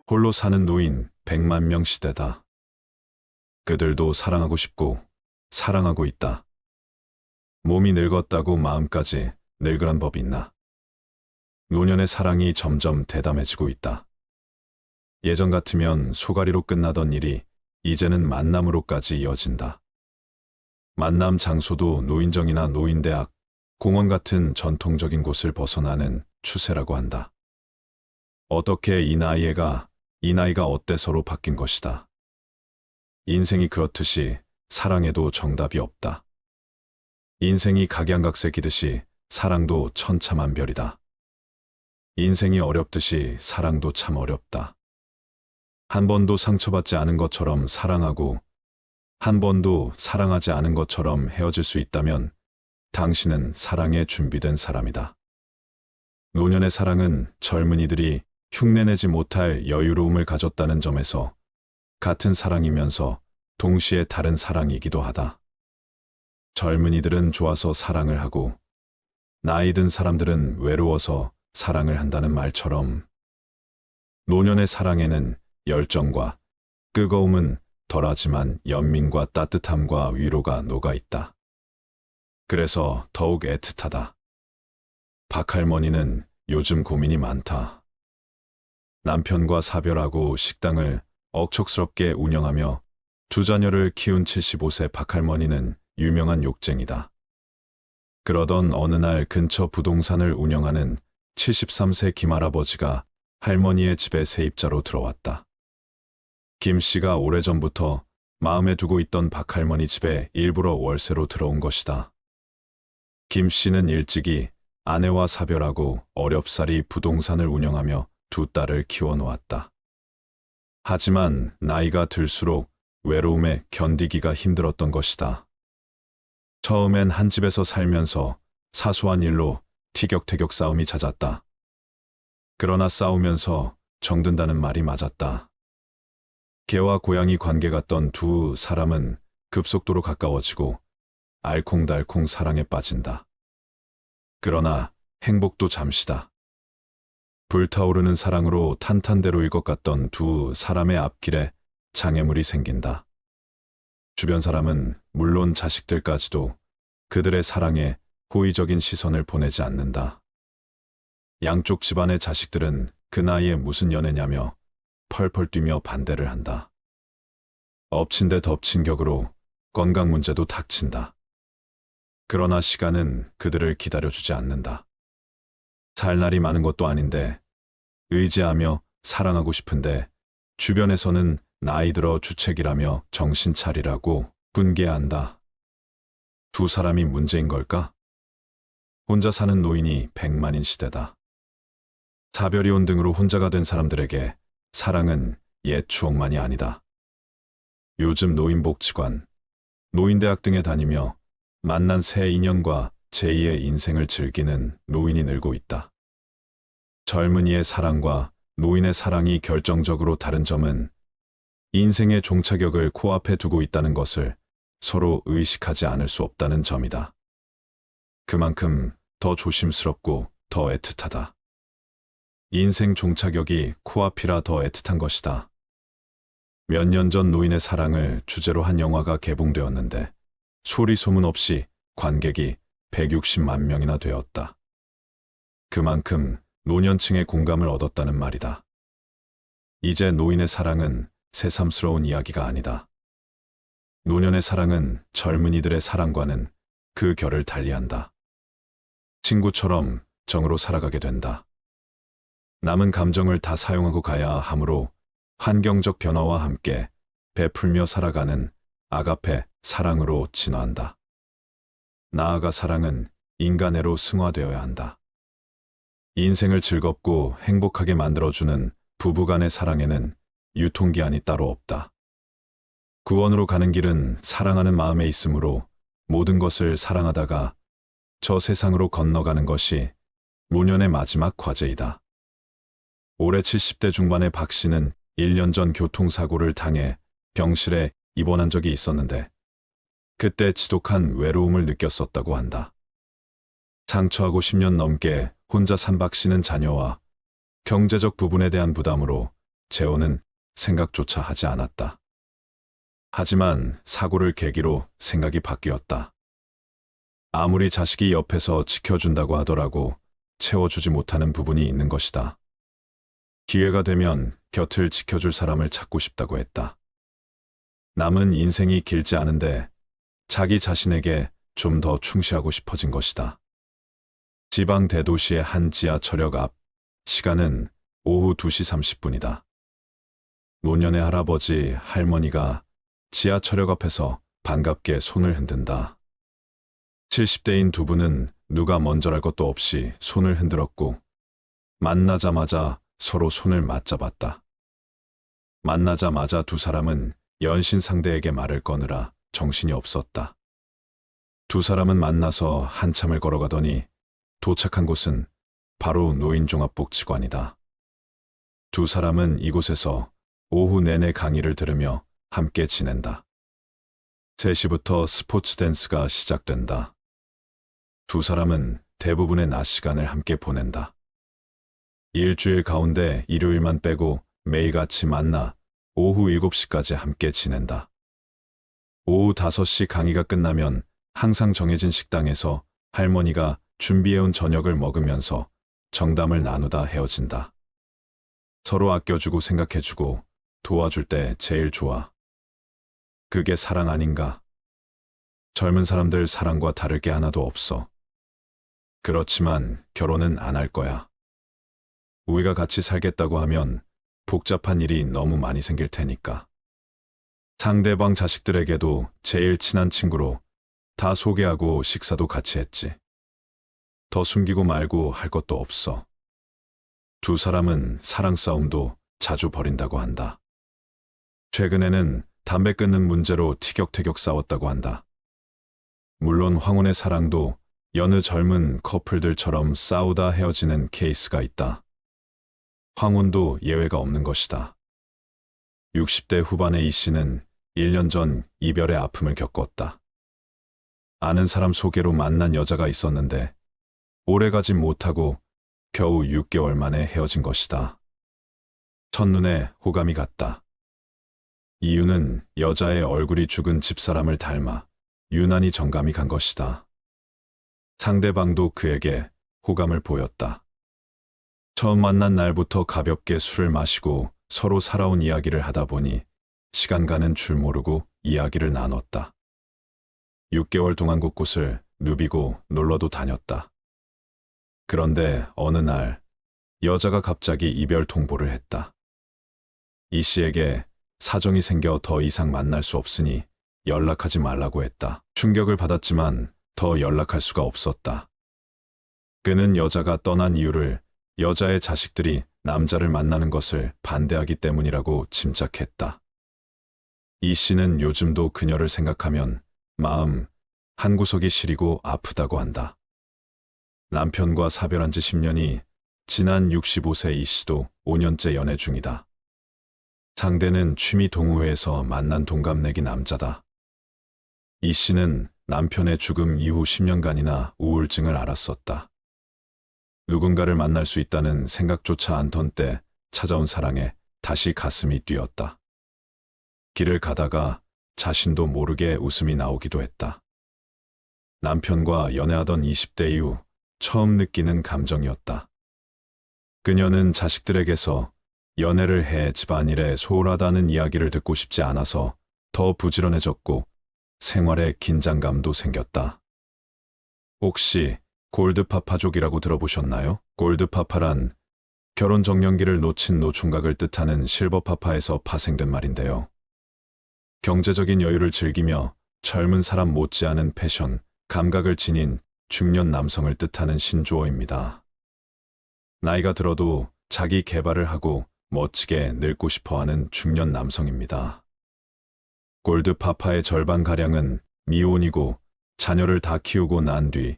홀로 사는 노인 100만 명 시대다. 그들도 사랑하고 싶고 사랑하고 있다. 몸이 늙었다고 마음까지 늙으란 법이 있나. 노년의 사랑이 점점 대담해지고 있다. 예전 같으면 소가리로 끝나던 일이 이제는 만남으로까지 이어진다. 만남 장소도 노인정이나 노인대학, 공원 같은 전통적인 곳을 벗어나는 추세라고 한다. 어떻게 이 나이가 어때서로 바뀐 것이다. 인생이 그렇듯이 사랑에도 정답이 없다. 인생이 각양각색이듯이 사랑도 천차만별이다. 인생이 어렵듯이 사랑도 참 어렵다. 한 번도 상처받지 않은 것처럼 사랑하고 한 번도 사랑하지 않은 것처럼 헤어질 수 있다면 당신은 사랑에 준비된 사람이다. 노년의 사랑은 젊은이들이 흉내내지 못할 여유로움을 가졌다는 점에서 같은 사랑이면서 동시에 다른 사랑이기도 하다. 젊은이들은 좋아서 사랑을 하고 나이 든 사람들은 외로워서 사랑을 한다는 말처럼 노년의 사랑에는 열정과 뜨거움은 덜하지만 연민과 따뜻함과 위로가 녹아있다. 그래서 더욱 애틋하다. 박할머니는 요즘 고민이 많다. 남편과 사별하고 식당을 억척스럽게 운영하며 두 자녀를 키운 75세 박할머니는 유명한 욕쟁이다. 그러던 어느 날 근처 부동산을 운영하는 73세 김할아버지가 할머니의 집에 세입자로 들어왔다. 김 씨가 오래전부터 마음에 두고 있던 박할머니 집에 일부러 월세로 들어온 것이다. 김 씨는 일찍이 아내와 사별하고 어렵사리 부동산을 운영하며 두 딸을 키워놓았다. 하지만 나이가 들수록 외로움에 견디기가 힘들었던 것이다. 처음엔 한 집에서 살면서 사소한 일로 티격태격 싸움이 잦았다. 그러나 싸우면서 정든다는 말이 맞았다. 개와 고양이 관계 같던 두 사람은 급속도로 가까워지고 알콩달콩 사랑에 빠진다. 그러나 행복도 잠시다. 불타오르는 사랑으로 탄탄대로일 것 같던 두 사람의 앞길에 장애물이 생긴다. 주변 사람은 물론 자식들까지도 그들의 사랑에 호의적인 시선을 보내지 않는다. 양쪽 집안의 자식들은 그 나이에 무슨 연애냐며 펄펄 뛰며 반대를 한다. 엎친 데 덮친 격으로 건강 문제도 닥친다. 그러나 시간은 그들을 기다려주지 않는다. 살 날이 많은 것도 아닌데 의지하며 사랑하고 싶은데 주변에서는 나이 들어 주책이라며 정신 차리라고 분개한다. 두 사람이 문제인 걸까? 혼자 사는 노인이 100만인 시대다. 사별이혼 등으로 혼자가 된 사람들에게 사랑은 옛 추억만이 아니다. 요즘 노인복지관, 노인대학 등에 다니며 만난 새 인연과 제2의 인생을 즐기는 노인이 늘고 있다. 젊은이의 사랑과 노인의 사랑이 결정적으로 다른 점은 인생의 종착역을 코앞에 두고 있다는 것을 서로 의식하지 않을 수 없다는 점이다. 그만큼 더 조심스럽고 더 애틋하다. 인생 종착역이 코앞이라 더 애틋한 것이다. 몇 년 전 노인의 사랑을 주제로 한 영화가 개봉되었는데 소리 소문 없이 관객이 160만 명이나 되었다. 그만큼 노년층의 공감을 얻었다는 말이다. 이제 노인의 사랑은 새삼스러운 이야기가 아니다. 노년의 사랑은 젊은이들의 사랑과는 그 결을 달리한다. 친구처럼 정으로 살아가게 된다. 남은 감정을 다 사용하고 가야 하므로 환경적 변화와 함께 베풀며 살아가는 아가페 사랑으로 진화한다. 나아가 사랑은 인간애로 승화되어야 한다. 인생을 즐겁고 행복하게 만들어주는 부부간의 사랑에는 유통기한이 따로 없다. 구원으로 가는 길은 사랑하는 마음에 있으므로 모든 것을 사랑하다가 저 세상으로 건너가는 것이 노년의 마지막 과제이다. 올해 70대 중반의 박 씨는 1년 전 교통사고를 당해 병실에 입원한 적이 있었는데 그때 지독한 외로움을 느꼈었다고 한다. 상처하고 10년 넘게 혼자 산 박 씨는 자녀와 경제적 부분에 대한 부담으로 재혼은 생각조차 하지 않았다. 하지만 사고를 계기로 생각이 바뀌었다. 아무리 자식이 옆에서 지켜준다고 하더라도 채워주지 못하는 부분이 있는 것이다. 기회가 되면 곁을 지켜줄 사람을 찾고 싶다고 했다. 남은 인생이 길지 않은데 자기 자신에게 좀 더 충실하고 싶어진 것이다. 지방 대도시의 한 지하철역 앞, 시간은 오후 2시 30분이다. 노년의 할아버지, 할머니가 지하철역 앞에서 반갑게 손을 흔든다. 70대인 두 분은 누가 먼저랄 것도 없이 손을 흔들었고 만나자마자 서로 손을 맞잡았다. 만나자마자 두 사람은 연신 상대에게 말을 꺼느라 정신이 없었다. 두 사람은 만나서 한참을 걸어가더니 도착한 곳은 바로 노인종합복지관이다. 두 사람은 이곳에서 오후 내내 강의를 들으며 함께 지낸다. 3시부터 스포츠 댄스가 시작된다. 두 사람은 대부분의 낮 시간을 함께 보낸다. 일주일 가운데 일요일만 빼고 매일같이 만나 오후 7시까지 함께 지낸다. 오후 5시 강의가 끝나면 항상 정해진 식당에서 할머니가 준비해온 저녁을 먹으면서 정담을 나누다 헤어진다. 서로 아껴주고 생각해주고 도와줄 때 제일 좋아. 그게 사랑 아닌가? 젊은 사람들 사랑과 다를 게 하나도 없어. 그렇지만 결혼은 안 할 거야. 우리가 같이 살겠다고 하면 복잡한 일이 너무 많이 생길 테니까. 상대방 자식들에게도 제일 친한 친구로 다 소개하고 식사도 같이 했지. 더 숨기고 말고 할 것도 없어. 두 사람은 사랑 싸움도 자주 벌인다고 한다. 최근에는 담배 끊는 문제로 티격태격 싸웠다고 한다. 물론 황혼의 사랑도 여느 젊은 커플들처럼 싸우다 헤어지는 케이스가 있다. 황혼도 예외가 없는 것이다. 60대 후반의 이 씨는 1년 전 이별의 아픔을 겪었다. 아는 사람 소개로 만난 여자가 있었는데 오래가지 못하고 겨우 6개월 만에 헤어진 것이다. 첫눈에 호감이 갔다. 이유는 여자의 얼굴이 죽은 집사람을 닮아 유난히 정감이 간 것이다. 상대방도 그에게 호감을 보였다. 처음 만난 날부터 가볍게 술을 마시고 서로 살아온 이야기를 하다 보니 시간 가는 줄 모르고 이야기를 나눴다. 6개월 동안 곳곳을 누비고 놀러도 다녔다. 그런데 어느 날 여자가 갑자기 이별 통보를 했다. 이 씨에게 사정이 생겨 더 이상 만날 수 없으니 연락하지 말라고 했다. 충격을 받았지만 더 연락할 수가 없었다. 그는 여자가 떠난 이유를 여자의 자식들이 남자를 만나는 것을 반대하기 때문이라고 짐작했다. 이 씨는 요즘도 그녀를 생각하면 마음 한구석이 시리고 아프다고 한다. 남편과 사별한 지 10년이 지난 65세 이 씨도 5년째 연애 중이다. 상대는 취미 동호회에서 만난 동갑내기 남자다. 이 씨는 남편의 죽음 이후 10년간이나 우울증을 앓았었다. 누군가를 만날 수 있다는 생각조차 않던 때 찾아온 사랑에 다시 가슴이 뛰었다. 길을 가다가 자신도 모르게 웃음이 나오기도 했다. 남편과 연애하던 20대 이후 처음 느끼는 감정이었다. 그녀는 자식들에게서 연애를 해 집안일에 소홀하다는 이야기를 듣고 싶지 않아서 더 부지런해졌고 생활에 긴장감도 생겼다. 혹시 골드파파족이라고 들어보셨나요? 골드파파란 결혼 정년기를 놓친 노총각을 뜻하는 실버파파에서 파생된 말인데요. 경제적인 여유를 즐기며 젊은 사람 못지않은 패션, 감각을 지닌 중년 남성을 뜻하는 신조어입니다. 나이가 들어도 자기 개발을 하고 멋지게 늙고 싶어하는 중년 남성입니다. 골드파파의 절반가량은 미혼이고 자녀를 다 키우고 난 뒤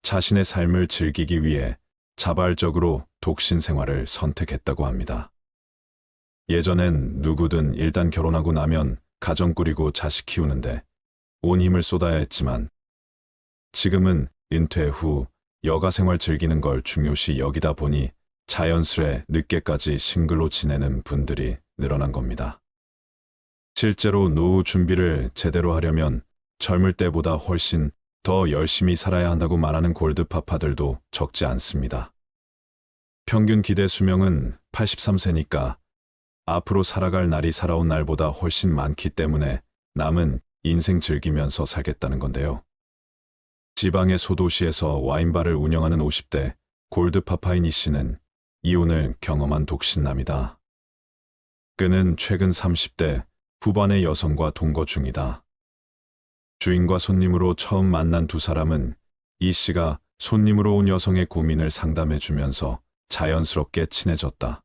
자신의 삶을 즐기기 위해 자발적으로 독신 생활을 선택했다고 합니다. 예전엔 누구든 일단 결혼하고 나면 가정 꾸리고 자식 키우는데 온 힘을 쏟아야 했지만 지금은 은퇴 후 여가 생활 즐기는 걸 중요시 여기다 보니 자연스레 늦게까지 싱글로 지내는 분들이 늘어난 겁니다. 실제로 노후 준비를 제대로 하려면 젊을 때보다 훨씬 더 열심히 살아야 한다고 말하는 골드파파들도 적지 않습니다. 평균 기대 수명은 83세니까 앞으로 살아갈 날이 살아온 날보다 훨씬 많기 때문에 남은 인생 즐기면서 살겠다는 건데요. 지방의 소도시에서 와인바를 운영하는 50대 골드파파인 이 씨는 이혼을 경험한 독신남이다. 그는 최근 30대 후반의 여성과 동거 중이다. 주인과 손님으로 처음 만난 두 사람은 이 씨가 손님으로 온 여성의 고민을 상담해 주면서 자연스럽게 친해졌다.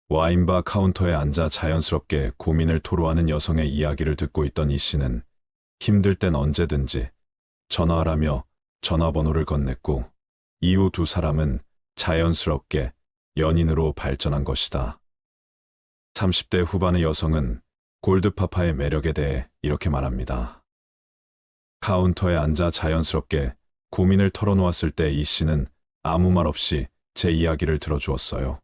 와인바 카운터에 앉아 자연스럽게 고민을 토로하는 여성의 이야기를 듣고 있던 이 씨는 힘들 땐 언제든지 전화하라며 전화번호를 건넸고 이후 두 사람은 자연스럽게 연인으로 발전한 것이다. 30대 후반의 여성은 골드파파의 매력에 대해 이렇게 말합니다. 카운터에 앉아 자연스럽게 고민을 털어놓았을 때 이 씨는 아무 말 없이 제 이야기를 들어주었어요.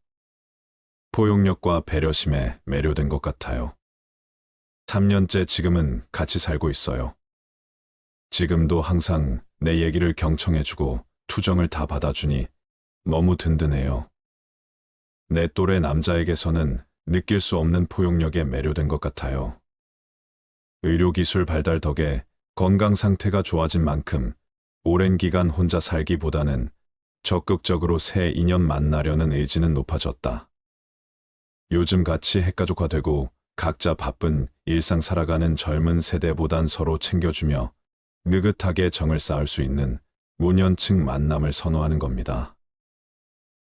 포용력과 배려심에 매료된 것 같아요. 3년째 지금은 같이 살고 있어요. 지금도 항상 내 얘기를 경청해주고 투정을 다 받아주니 너무 든든해요. 내 또래 남자에게서는 느낄 수 없는 포용력에 매료된 것 같아요. 의료기술 발달 덕에 건강 상태가 좋아진 만큼 오랜 기간 혼자 살기보다는 적극적으로 새 인연 만나려는 의지는 높아졌다. 요즘 같이 핵가족화되고 각자 바쁜 일상 살아가는 젊은 세대보단 서로 챙겨주며 느긋하게 정을 쌓을 수 있는 노년층 만남을 선호하는 겁니다.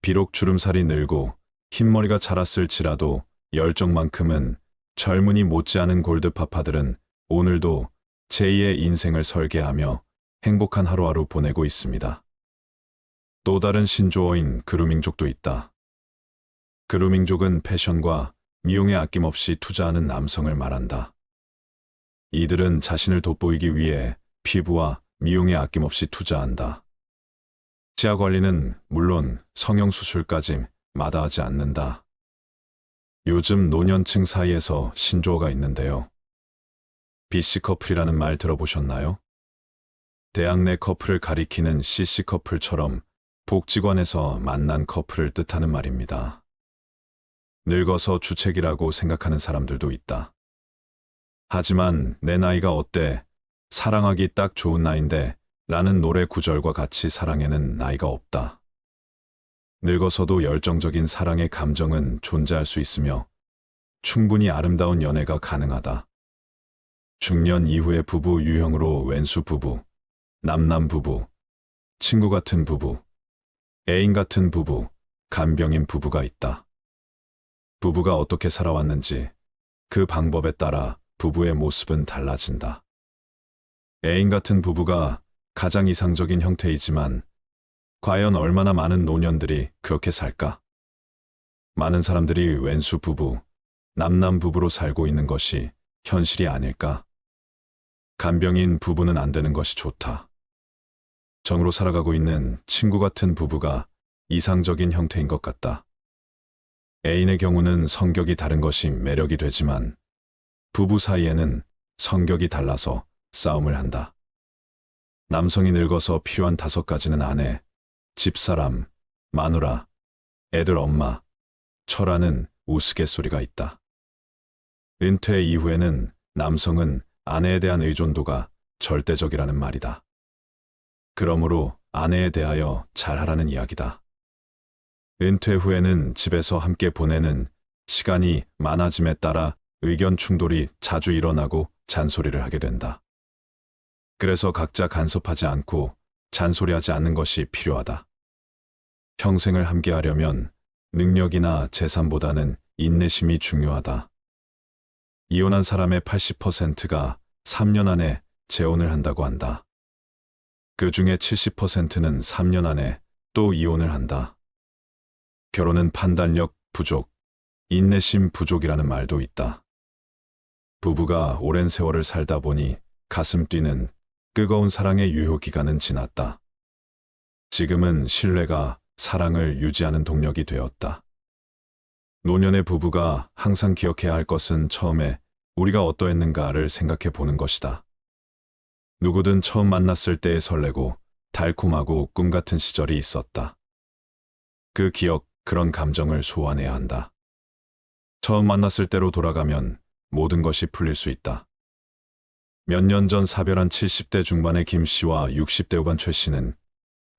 비록 주름살이 늘고 흰머리가 자랐을지라도 열정만큼은 젊은이 못지않은 골드파파들은 오늘도 제2의 인생을 설계하며 행복한 하루하루 보내고 있습니다. 또 다른 신조어인 그루밍족도 있다. 그루밍족은 패션과 미용에 아낌없이 투자하는 남성을 말한다. 이들은 자신을 돋보이기 위해 피부와 미용에 아낌없이 투자한다. 치아 관리는 물론 성형수술까지 마다하지 않는다. 요즘 노년층 사이에서 신조어가 있는데요. BC 커플이라는 말 들어보셨나요? 대학 내 커플을 가리키는 CC 커플처럼 복지관에서 만난 커플을 뜻하는 말입니다. 늙어서 주책이라고 생각하는 사람들도 있다. 하지만 내 나이가 어때? 사랑하기 딱 좋은 나이인데 라는 노래 구절과 같이 사랑에는 나이가 없다. 늙어서도 열정적인 사랑의 감정은 존재할 수 있으며 충분히 아름다운 연애가 가능하다. 중년 이후의 부부 유형으로 왼수 부부, 남남 부부, 친구 같은 부부, 애인 같은 부부, 간병인 부부가 있다. 부부가 어떻게 살아왔는지 그 방법에 따라 부부의 모습은 달라진다. 애인 같은 부부가 가장 이상적인 형태이지만 과연 얼마나 많은 노년들이 그렇게 살까? 많은 사람들이 왼수 부부, 남남 부부로 살고 있는 것이 현실이 아닐까? 간병인 부부는 안 되는 것이 좋다. 정으로 살아가고 있는 친구 같은 부부가 이상적인 형태인 것 같다. 애인의 경우는 성격이 다른 것이 매력이 되지만 부부 사이에는 성격이 달라서 싸움을 한다. 남성이 늙어서 필요한 5가지는 아내, 집사람, 마누라, 애들 엄마, 처라는 우스갯소리가 있다. 은퇴 이후에는 남성은 아내에 대한 의존도가 절대적이라는 말이다. 그러므로 아내에 대하여 잘하라는 이야기다. 은퇴 후에는 집에서 함께 보내는 시간이 많아짐에 따라 의견 충돌이 자주 일어나고 잔소리를 하게 된다. 그래서 각자 간섭하지 않고 잔소리하지 않는 것이 필요하다. 평생을 함께하려면 능력이나 재산보다는 인내심이 중요하다. 이혼한 사람의 80%가 3년 안에 재혼을 한다고 한다. 그 중에 70%는 3년 안에 또 이혼을 한다. 결혼은 판단력 부족, 인내심 부족이라는 말도 있다. 부부가 오랜 세월을 살다 보니 가슴 뛰는 뜨거운 사랑의 유효 기간은 지났다. 지금은 신뢰가 사랑을 유지하는 동력이 되었다. 노년의 부부가 항상 기억해야 할 것은 처음에 우리가 어떠했는가를 생각해 보는 것이다. 누구든 처음 만났을 때에 설레고 달콤하고 꿈 같은 시절이 있었다. 그 기억, 그런 감정을 소환해야 한다. 처음 만났을 때로 돌아가면 모든 것이 풀릴 수 있다. 몇 년 전 사별한 70대 중반의 김 씨와 60대 후반 최 씨는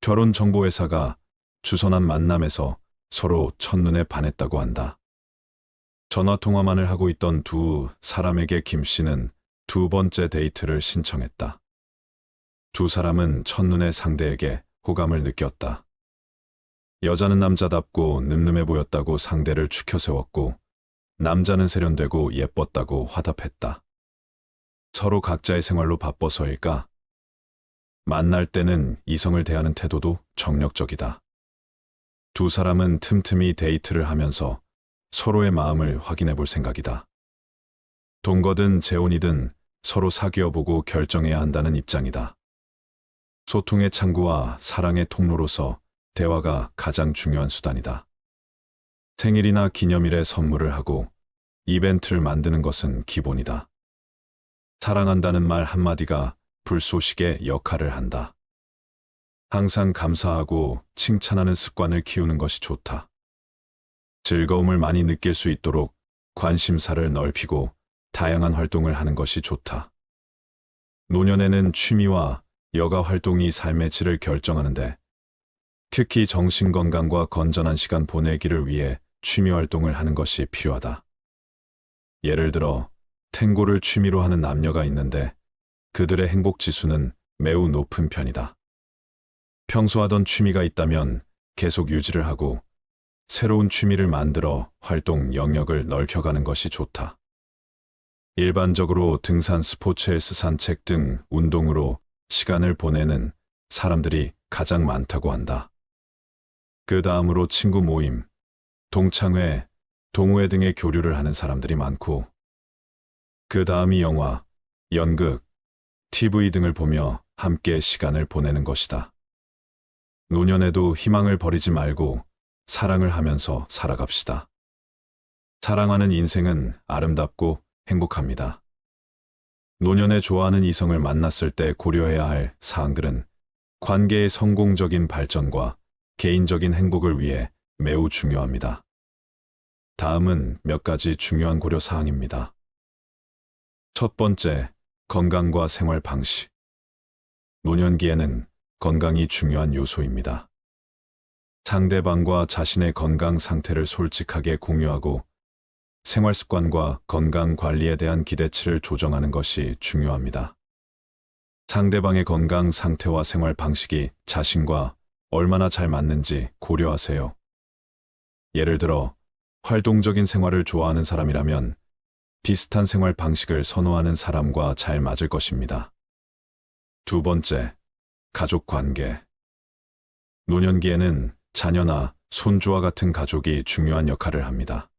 결혼정보회사가 주선한 만남에서 서로 첫눈에 반했다고 한다. 전화통화만을 하고 있던 두 사람에게 김 씨는 두 번째 데이트를 신청했다. 두 사람은 첫눈에 상대에게 호감을 느꼈다. 여자는 남자답고 늠름해 보였다고 상대를 추켜 세웠고, 남자는 세련되고 예뻤다고 화답했다. 서로 각자의 생활로 바빠서일까? 만날 때는 이성을 대하는 태도도 정력적이다. 두 사람은 틈틈이 데이트를 하면서 서로의 마음을 확인해 볼 생각이다. 동거든 재혼이든 서로 사귀어보고 결정해야 한다는 입장이다. 소통의 창구와 사랑의 통로로서 대화가 가장 중요한 수단이다. 생일이나 기념일에 선물을 하고 이벤트를 만드는 것은 기본이다. 사랑한다는 말 한마디가 불쏘시개 역할을 한다. 항상 감사하고 칭찬하는 습관을 키우는 것이 좋다. 즐거움을 많이 느낄 수 있도록 관심사를 넓히고 다양한 활동을 하는 것이 좋다. 노년에는 취미와 여가 활동이 삶의 질을 결정하는데, 특히 정신건강과 건전한 시간 보내기를 위해 취미 활동을 하는 것이 필요하다. 예를 들어 탱고를 취미로 하는 남녀가 있는데 그들의 행복 지수는 매우 높은 편이다. 평소 하던 취미가 있다면 계속 유지를 하고 새로운 취미를 만들어 활동 영역을 넓혀가는 것이 좋다. 일반적으로 등산, 스포츠, 헬스, 산책 등 운동으로 시간을 보내는 사람들이 가장 많다고 한다. 그 다음으로 친구 모임, 동창회, 동호회 등의 교류를 하는 사람들이 많고, 그 다음이 영화, 연극, TV 등을 보며 함께 시간을 보내는 것이다. 노년에도 희망을 버리지 말고 사랑을 하면서 살아갑시다. 사랑하는 인생은 아름답고 행복합니다. 노년에 좋아하는 이성을 만났을 때 고려해야 할 사항들은 관계의 성공적인 발전과 개인적인 행복을 위해 매우 중요합니다. 다음은 몇 가지 중요한 고려 사항입니다. 첫 번째, 건강과 생활 방식. 노년기에는 건강이 중요한 요소입니다. 상대방과 자신의 건강 상태를 솔직하게 공유하고 생활 습관과 건강 관리에 대한 기대치를 조정하는 것이 중요합니다. 상대방의 건강 상태와 생활 방식이 자신과 얼마나 잘 맞는지 고려하세요. 예를 들어, 활동적인 생활을 좋아하는 사람이라면 비슷한 생활 방식을 선호하는 사람과 잘 맞을 것입니다. 두 번째, 가족 관계. 노년기에는 자녀나 손주와 같은 가족이 중요한 역할을 합니다.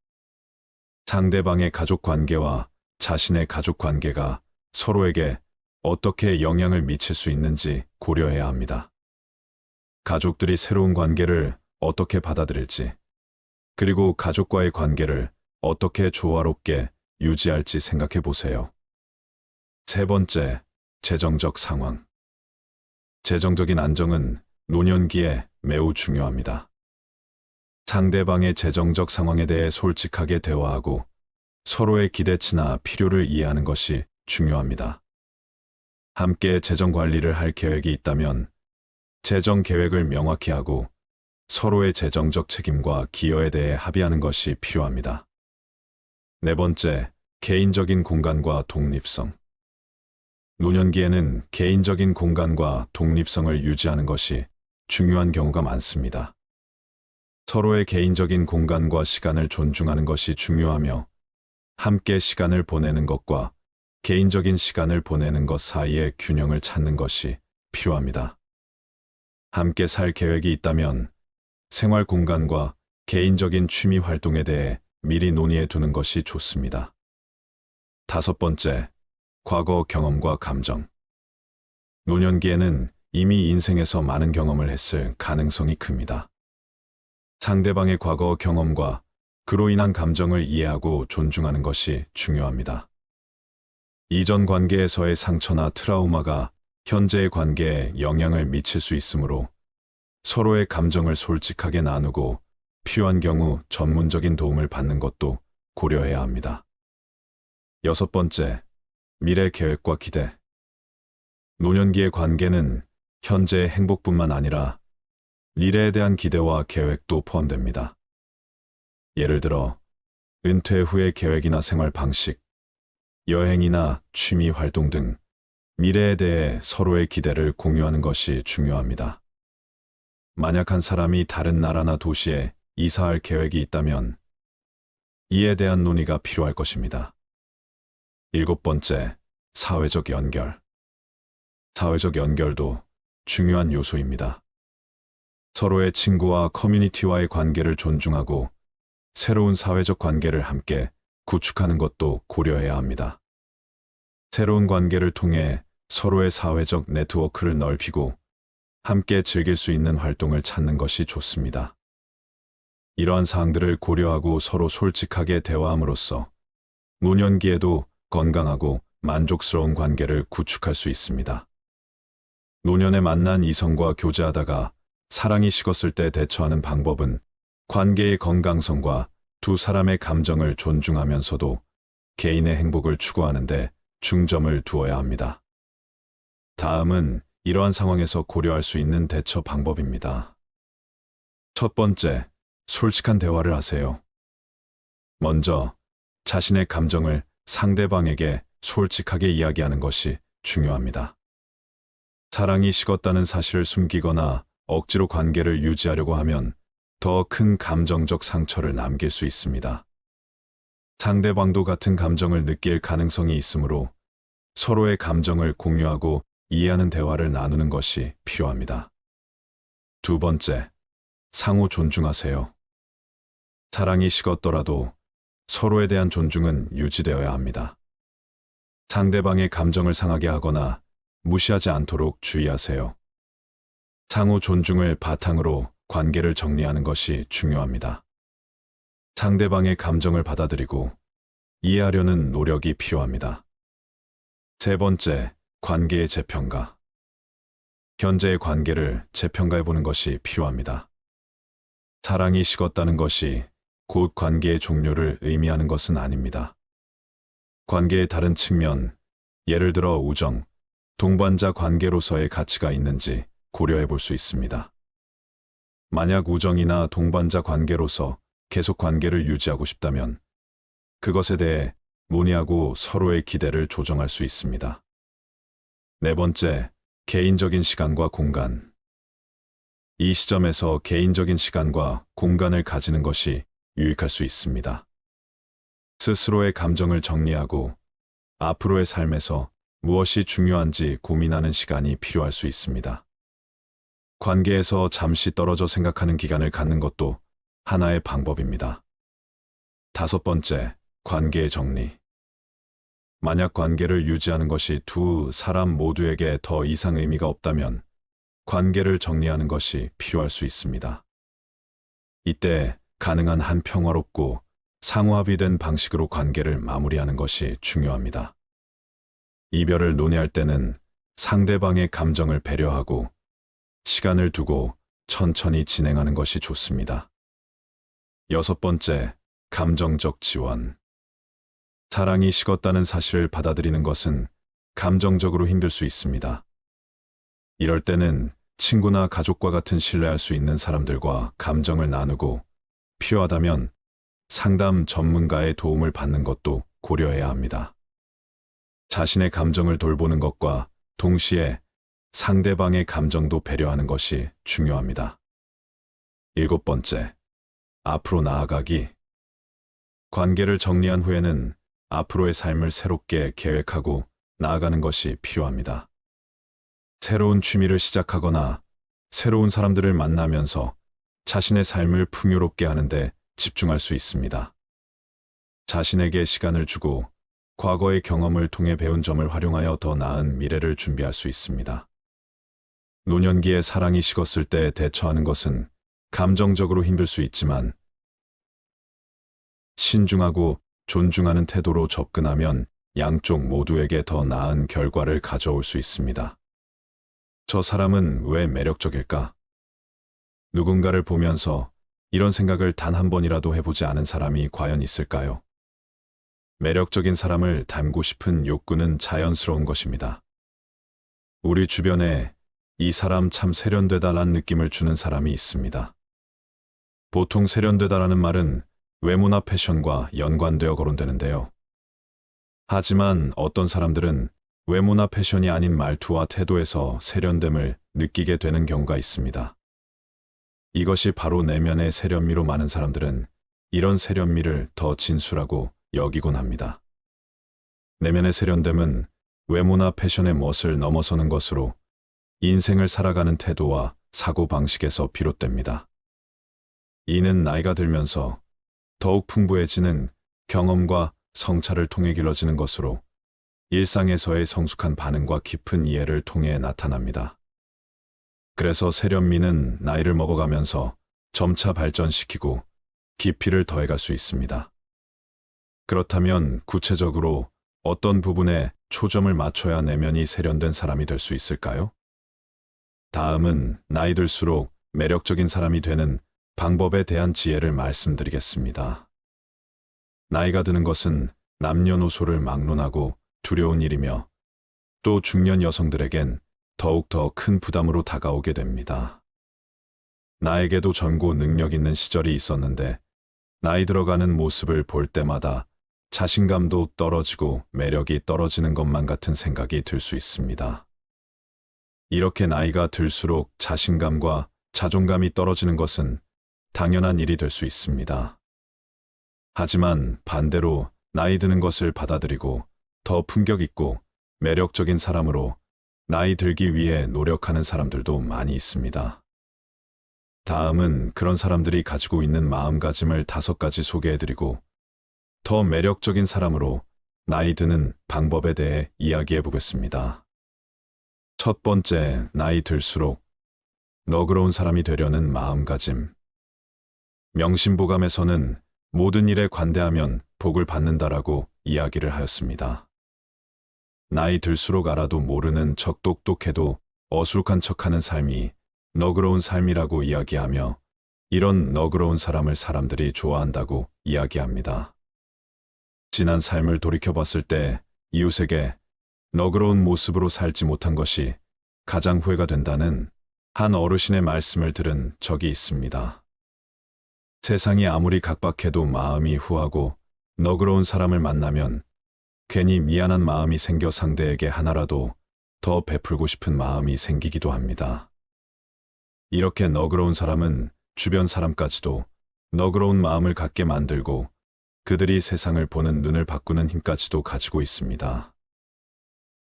상대방의 가족 관계와 자신의 가족 관계가 서로에게 어떻게 영향을 미칠 수 있는지 고려해야 합니다. 가족들이 새로운 관계를 어떻게 받아들일지, 그리고 가족과의 관계를 어떻게 조화롭게 유지할지 생각해 보세요. 세 번째, 재정적 상황. 재정적인 안정은 노년기에 매우 중요합니다. 상대방의 재정적 상황에 대해 솔직하게 대화하고 서로의 기대치나 필요를 이해하는 것이 중요합니다. 함께 재정 관리를 할 계획이 있다면 재정 계획을 명확히 하고 서로의 재정적 책임과 기여에 대해 합의하는 것이 필요합니다. 네 번째, 개인적인 공간과 독립성. 노년기에는 개인적인 공간과 독립성을 유지하는 것이 중요한 경우가 많습니다. 서로의 개인적인 공간과 시간을 존중하는 것이 중요하며, 함께 시간을 보내는 것과 개인적인 시간을 보내는 것 사이의 균형을 찾는 것이 필요합니다. 함께 살 계획이 있다면 생활 공간과 개인적인 취미 활동에 대해 미리 논의해 두는 것이 좋습니다. 다섯 번째, 과거 경험과 감정. 노년기에는 이미 인생에서 많은 경험을 했을 가능성이 큽니다. 상대방의 과거 경험과 그로 인한 감정을 이해하고 존중하는 것이 중요합니다. 이전 관계에서의 상처나 트라우마가 현재의 관계에 영향을 미칠 수 있으므로 서로의 감정을 솔직하게 나누고 필요한 경우 전문적인 도움을 받는 것도 고려해야 합니다. 여섯 번째, 미래 계획과 기대. 노년기의 관계는 현재의 행복뿐만 아니라 미래에 대한 기대와 계획도 포함됩니다. 예를 들어, 은퇴 후의 계획이나 생활 방식, 여행이나 취미 활동 등 미래에 대해 서로의 기대를 공유하는 것이 중요합니다. 만약 한 사람이 다른 나라나 도시에 이사할 계획이 있다면 이에 대한 논의가 필요할 것입니다. 일곱 번째, 사회적 연결. 사회적 연결도 중요한 요소입니다. 서로의 친구와 커뮤니티와의 관계를 존중하고 새로운 사회적 관계를 함께 구축하는 것도 고려해야 합니다. 새로운 관계를 통해 서로의 사회적 네트워크를 넓히고 함께 즐길 수 있는 활동을 찾는 것이 좋습니다. 이러한 사항들을 고려하고 서로 솔직하게 대화함으로써 노년기에도 건강하고 만족스러운 관계를 구축할 수 있습니다. 노년에 만난 이성과 교제하다가 사랑이 식었을 때 대처하는 방법은 관계의 건강성과 두 사람의 감정을 존중하면서도 개인의 행복을 추구하는 데 중점을 두어야 합니다. 다음은 이러한 상황에서 고려할 수 있는 대처 방법입니다. 첫 번째, 솔직한 대화를 하세요. 먼저 자신의 감정을 상대방에게 솔직하게 이야기하는 것이 중요합니다. 사랑이 식었다는 사실을 숨기거나 억지로 관계를 유지하려고 하면 더 큰 감정적 상처를 남길 수 있습니다. 상대방도 같은 감정을 느낄 가능성이 있으므로 서로의 감정을 공유하고 이해하는 대화를 나누는 것이 필요합니다. 두 번째, 상호 존중하세요. 사랑이 식었더라도 서로에 대한 존중은 유지되어야 합니다. 상대방의 감정을 상하게 하거나 무시하지 않도록 주의하세요. 상호 존중을 바탕으로 관계를 정리하는 것이 중요합니다. 상대방의 감정을 받아들이고 이해하려는 노력이 필요합니다. 세 번째, 관계의 재평가. 현재의 관계를 재평가해 보는 것이 필요합니다. 사랑이 식었다는 것이 곧 관계의 종료를 의미하는 것은 아닙니다. 관계의 다른 측면, 예를 들어 우정, 동반자 관계로서의 가치가 있는지 고려해 볼 수 있습니다. 만약 우정이나 동반자 관계로서 계속 관계를 유지하고 싶다면 그것에 대해 논의하고 서로의 기대를 조정할 수 있습니다. 네 번째, 개인적인 시간과 공간. 이 시점에서 개인적인 시간과 공간을 가지는 것이 유익할 수 있습니다. 스스로의 감정을 정리하고 앞으로의 삶에서 무엇이 중요한지 고민하는 시간이 필요할 수 있습니다. 관계에서 잠시 떨어져 생각하는 기간을 갖는 것도 하나의 방법입니다. 다섯 번째, 관계의 정리. 만약 관계를 유지하는 것이 두 사람 모두에게 더 이상 의미가 없다면 관계를 정리하는 것이 필요할 수 있습니다. 이때 가능한 한 평화롭고 상호합의된 방식으로 관계를 마무리하는 것이 중요합니다. 이별을 논의할 때는 상대방의 감정을 배려하고 시간을 두고 천천히 진행하는 것이 좋습니다. 여섯 번째, 감정적 지원. 사랑이 식었다는 사실을 받아들이는 것은 감정적으로 힘들 수 있습니다. 이럴 때는 친구나 가족과 같은 신뢰할 수 있는 사람들과 감정을 나누고 필요하다면 상담 전문가의 도움을 받는 것도 고려해야 합니다. 자신의 감정을 돌보는 것과 동시에 상대방의 감정도 배려하는 것이 중요합니다. 일곱 번째, 앞으로 나아가기. 관계를 정리한 후에는 앞으로의 삶을 새롭게 계획하고 나아가는 것이 필요합니다. 새로운 취미를 시작하거나 새로운 사람들을 만나면서 자신의 삶을 풍요롭게 하는데 집중할 수 있습니다. 자신에게 시간을 주고 과거의 경험을 통해 배운 점을 활용하여 더 나은 미래를 준비할 수 있습니다. 노년기에 사랑이 식었을 때 대처하는 것은 감정적으로 힘들 수 있지만 신중하고 존중하는 태도로 접근하면 양쪽 모두에게 더 나은 결과를 가져올 수 있습니다. 저 사람은 왜 매력적일까? 누군가를 보면서 이런 생각을 단 한 번이라도 해보지 않은 사람이 과연 있을까요? 매력적인 사람을 닮고 싶은 욕구는 자연스러운 것입니다. 우리 주변에 이 사람 참 세련되다라는 느낌을 주는 사람이 있습니다. 보통 세련되다라는 말은 외모나 패션과 연관되어 거론되는데요. 하지만 어떤 사람들은 외모나 패션이 아닌 말투와 태도에서 세련됨을 느끼게 되는 경우가 있습니다. 이것이 바로 내면의 세련미로 많은 사람들은 이런 세련미를 더 진수라고 여기곤 합니다. 내면의 세련됨은 외모나 패션의 멋을 넘어서는 것으로 인생을 살아가는 태도와 사고방식에서 비롯됩니다. 이는 나이가 들면서 더욱 풍부해지는 경험과 성찰을 통해 길러지는 것으로 일상에서의 성숙한 반응과 깊은 이해를 통해 나타납니다. 그래서 세련미는 나이를 먹어가면서 점차 발전시키고 깊이를 더해갈 수 있습니다. 그렇다면 구체적으로 어떤 부분에 초점을 맞춰야 내면이 세련된 사람이 될 수 있을까요? 다음은 나이 들수록 매력적인 사람이 되는 방법에 대한 지혜를 말씀드리겠습니다. 나이가 드는 것은 남녀노소를 막론하고 두려운 일이며 또 중년 여성들에겐 더욱더 큰 부담으로 다가오게 됩니다. 나에게도 젊고 능력 있는 시절이 있었는데 나이 들어가는 모습을 볼 때마다 자신감도 떨어지고 매력이 떨어지는 것만 같은 생각이 들 수 있습니다. 이렇게 나이가 들수록 자신감과 자존감이 떨어지는 것은 당연한 일이 될 수 있습니다. 하지만 반대로 나이 드는 것을 받아들이고 더 품격 있고 매력적인 사람으로 나이 들기 위해 노력하는 사람들도 많이 있습니다. 다음은 그런 사람들이 가지고 있는 마음가짐을 5가지 소개해드리고 더 매력적인 사람으로 나이 드는 방법에 대해 이야기해 보겠습니다. 첫 번째, 나이 들수록 너그러운 사람이 되려는 마음가짐. 명심보감에서는 모든 일에 관대하면 복을 받는다라고 이야기를 하였습니다. 나이 들수록 알아도 모르는 척 똑똑해도 어수룩한 척하는 삶이 너그러운 삶이라고 이야기하며 이런 너그러운 사람을 사람들이 좋아한다고 이야기합니다. 지난 삶을 돌이켜봤을 때 이웃에게 너그러운 모습으로 살지 못한 것이 가장 후회가 된다는 한 어르신의 말씀을 들은 적이 있습니다. 세상이 아무리 각박해도 마음이 후하고 너그러운 사람을 만나면 괜히 미안한 마음이 생겨 상대에게 하나라도 더 베풀고 싶은 마음이 생기기도 합니다. 이렇게 너그러운 사람은 주변 사람까지도 너그러운 마음을 갖게 만들고 그들이 세상을 보는 눈을 바꾸는 힘까지도 가지고 있습니다.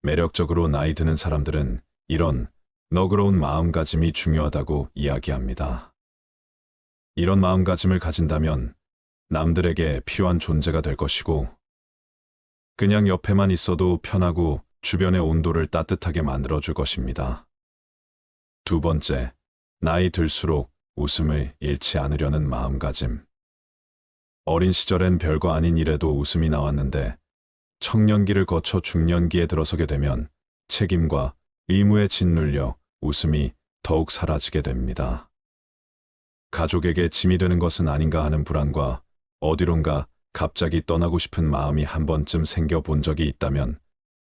매력적으로 나이 드는 사람들은 이런 너그러운 마음가짐이 중요하다고 이야기합니다. 이런 마음가짐을 가진다면 남들에게 필요한 존재가 될 것이고 그냥 옆에만 있어도 편하고 주변의 온도를 따뜻하게 만들어줄 것입니다. 두 번째, 나이 들수록 웃음을 잃지 않으려는 마음가짐. 어린 시절엔 별거 아닌 일에도 웃음이 나왔는데 청년기를 거쳐 중년기에 들어서게 되면 책임과 의무에 짓눌려 웃음이 더욱 사라지게 됩니다. 가족에게 짐이 되는 것은 아닌가 하는 불안과 어디론가 갑자기 떠나고 싶은 마음이 한 번쯤 생겨본 적이 있다면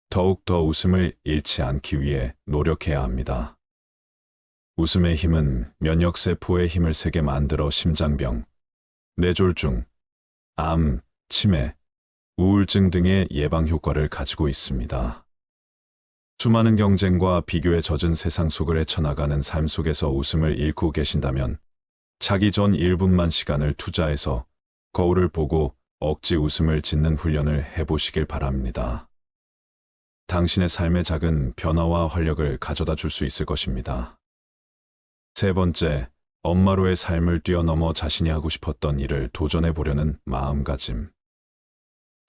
더욱더 웃음을 잃지 않기 위해 노력해야 합니다. 웃음의 힘은 면역세포의 힘을 세게 만들어 심장병, 뇌졸중, 암, 치매, 우울증 등의 예방 효과를 가지고 있습니다. 수많은 경쟁과 비교에 젖은 세상 속을 헤쳐나가는 삶 속에서 웃음을 잃고 계신다면 자기 전 1분만 시간을 투자해서 거울을 보고 억지 웃음을 짓는 훈련을 해보시길 바랍니다. 당신의 삶의 작은 변화와 활력을 가져다 줄 수 있을 것입니다. 세 번째, 엄마로의 삶을 뛰어넘어 자신이 하고 싶었던 일을 도전해 보려는 마음가짐.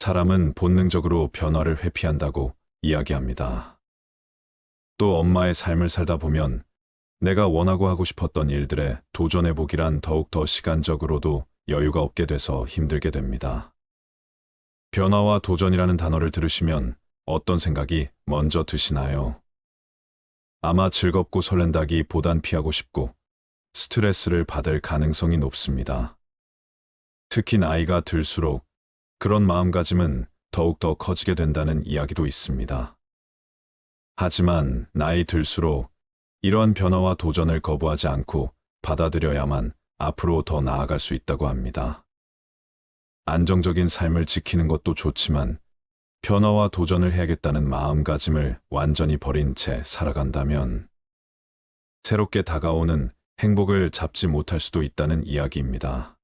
사람은 본능적으로 변화를 회피한다고 이야기합니다. 또 엄마의 삶을 살다 보면 내가 원하고 하고 싶었던 일들에 도전해보기란 더욱더 시간적으로도 여유가 없게 돼서 힘들게 됩니다. 변화와 도전이라는 단어를 들으시면 어떤 생각이 먼저 드시나요? 아마 즐겁고 설렌다기보단 피하고 싶고 스트레스를 받을 가능성이 높습니다. 특히 나이가 들수록 그런 마음가짐은 더욱더 커지게 된다는 이야기도 있습니다. 하지만 나이 들수록 이러한 변화와 도전을 거부하지 않고 받아들여야만 앞으로 더 나아갈 수 있다고 합니다. 안정적인 삶을 지키는 것도 좋지만 변화와 도전을 해야겠다는 마음가짐을 완전히 버린 채 살아간다면 새롭게 다가오는 행복을 잡지 못할 수도 있다는 이야기입니다.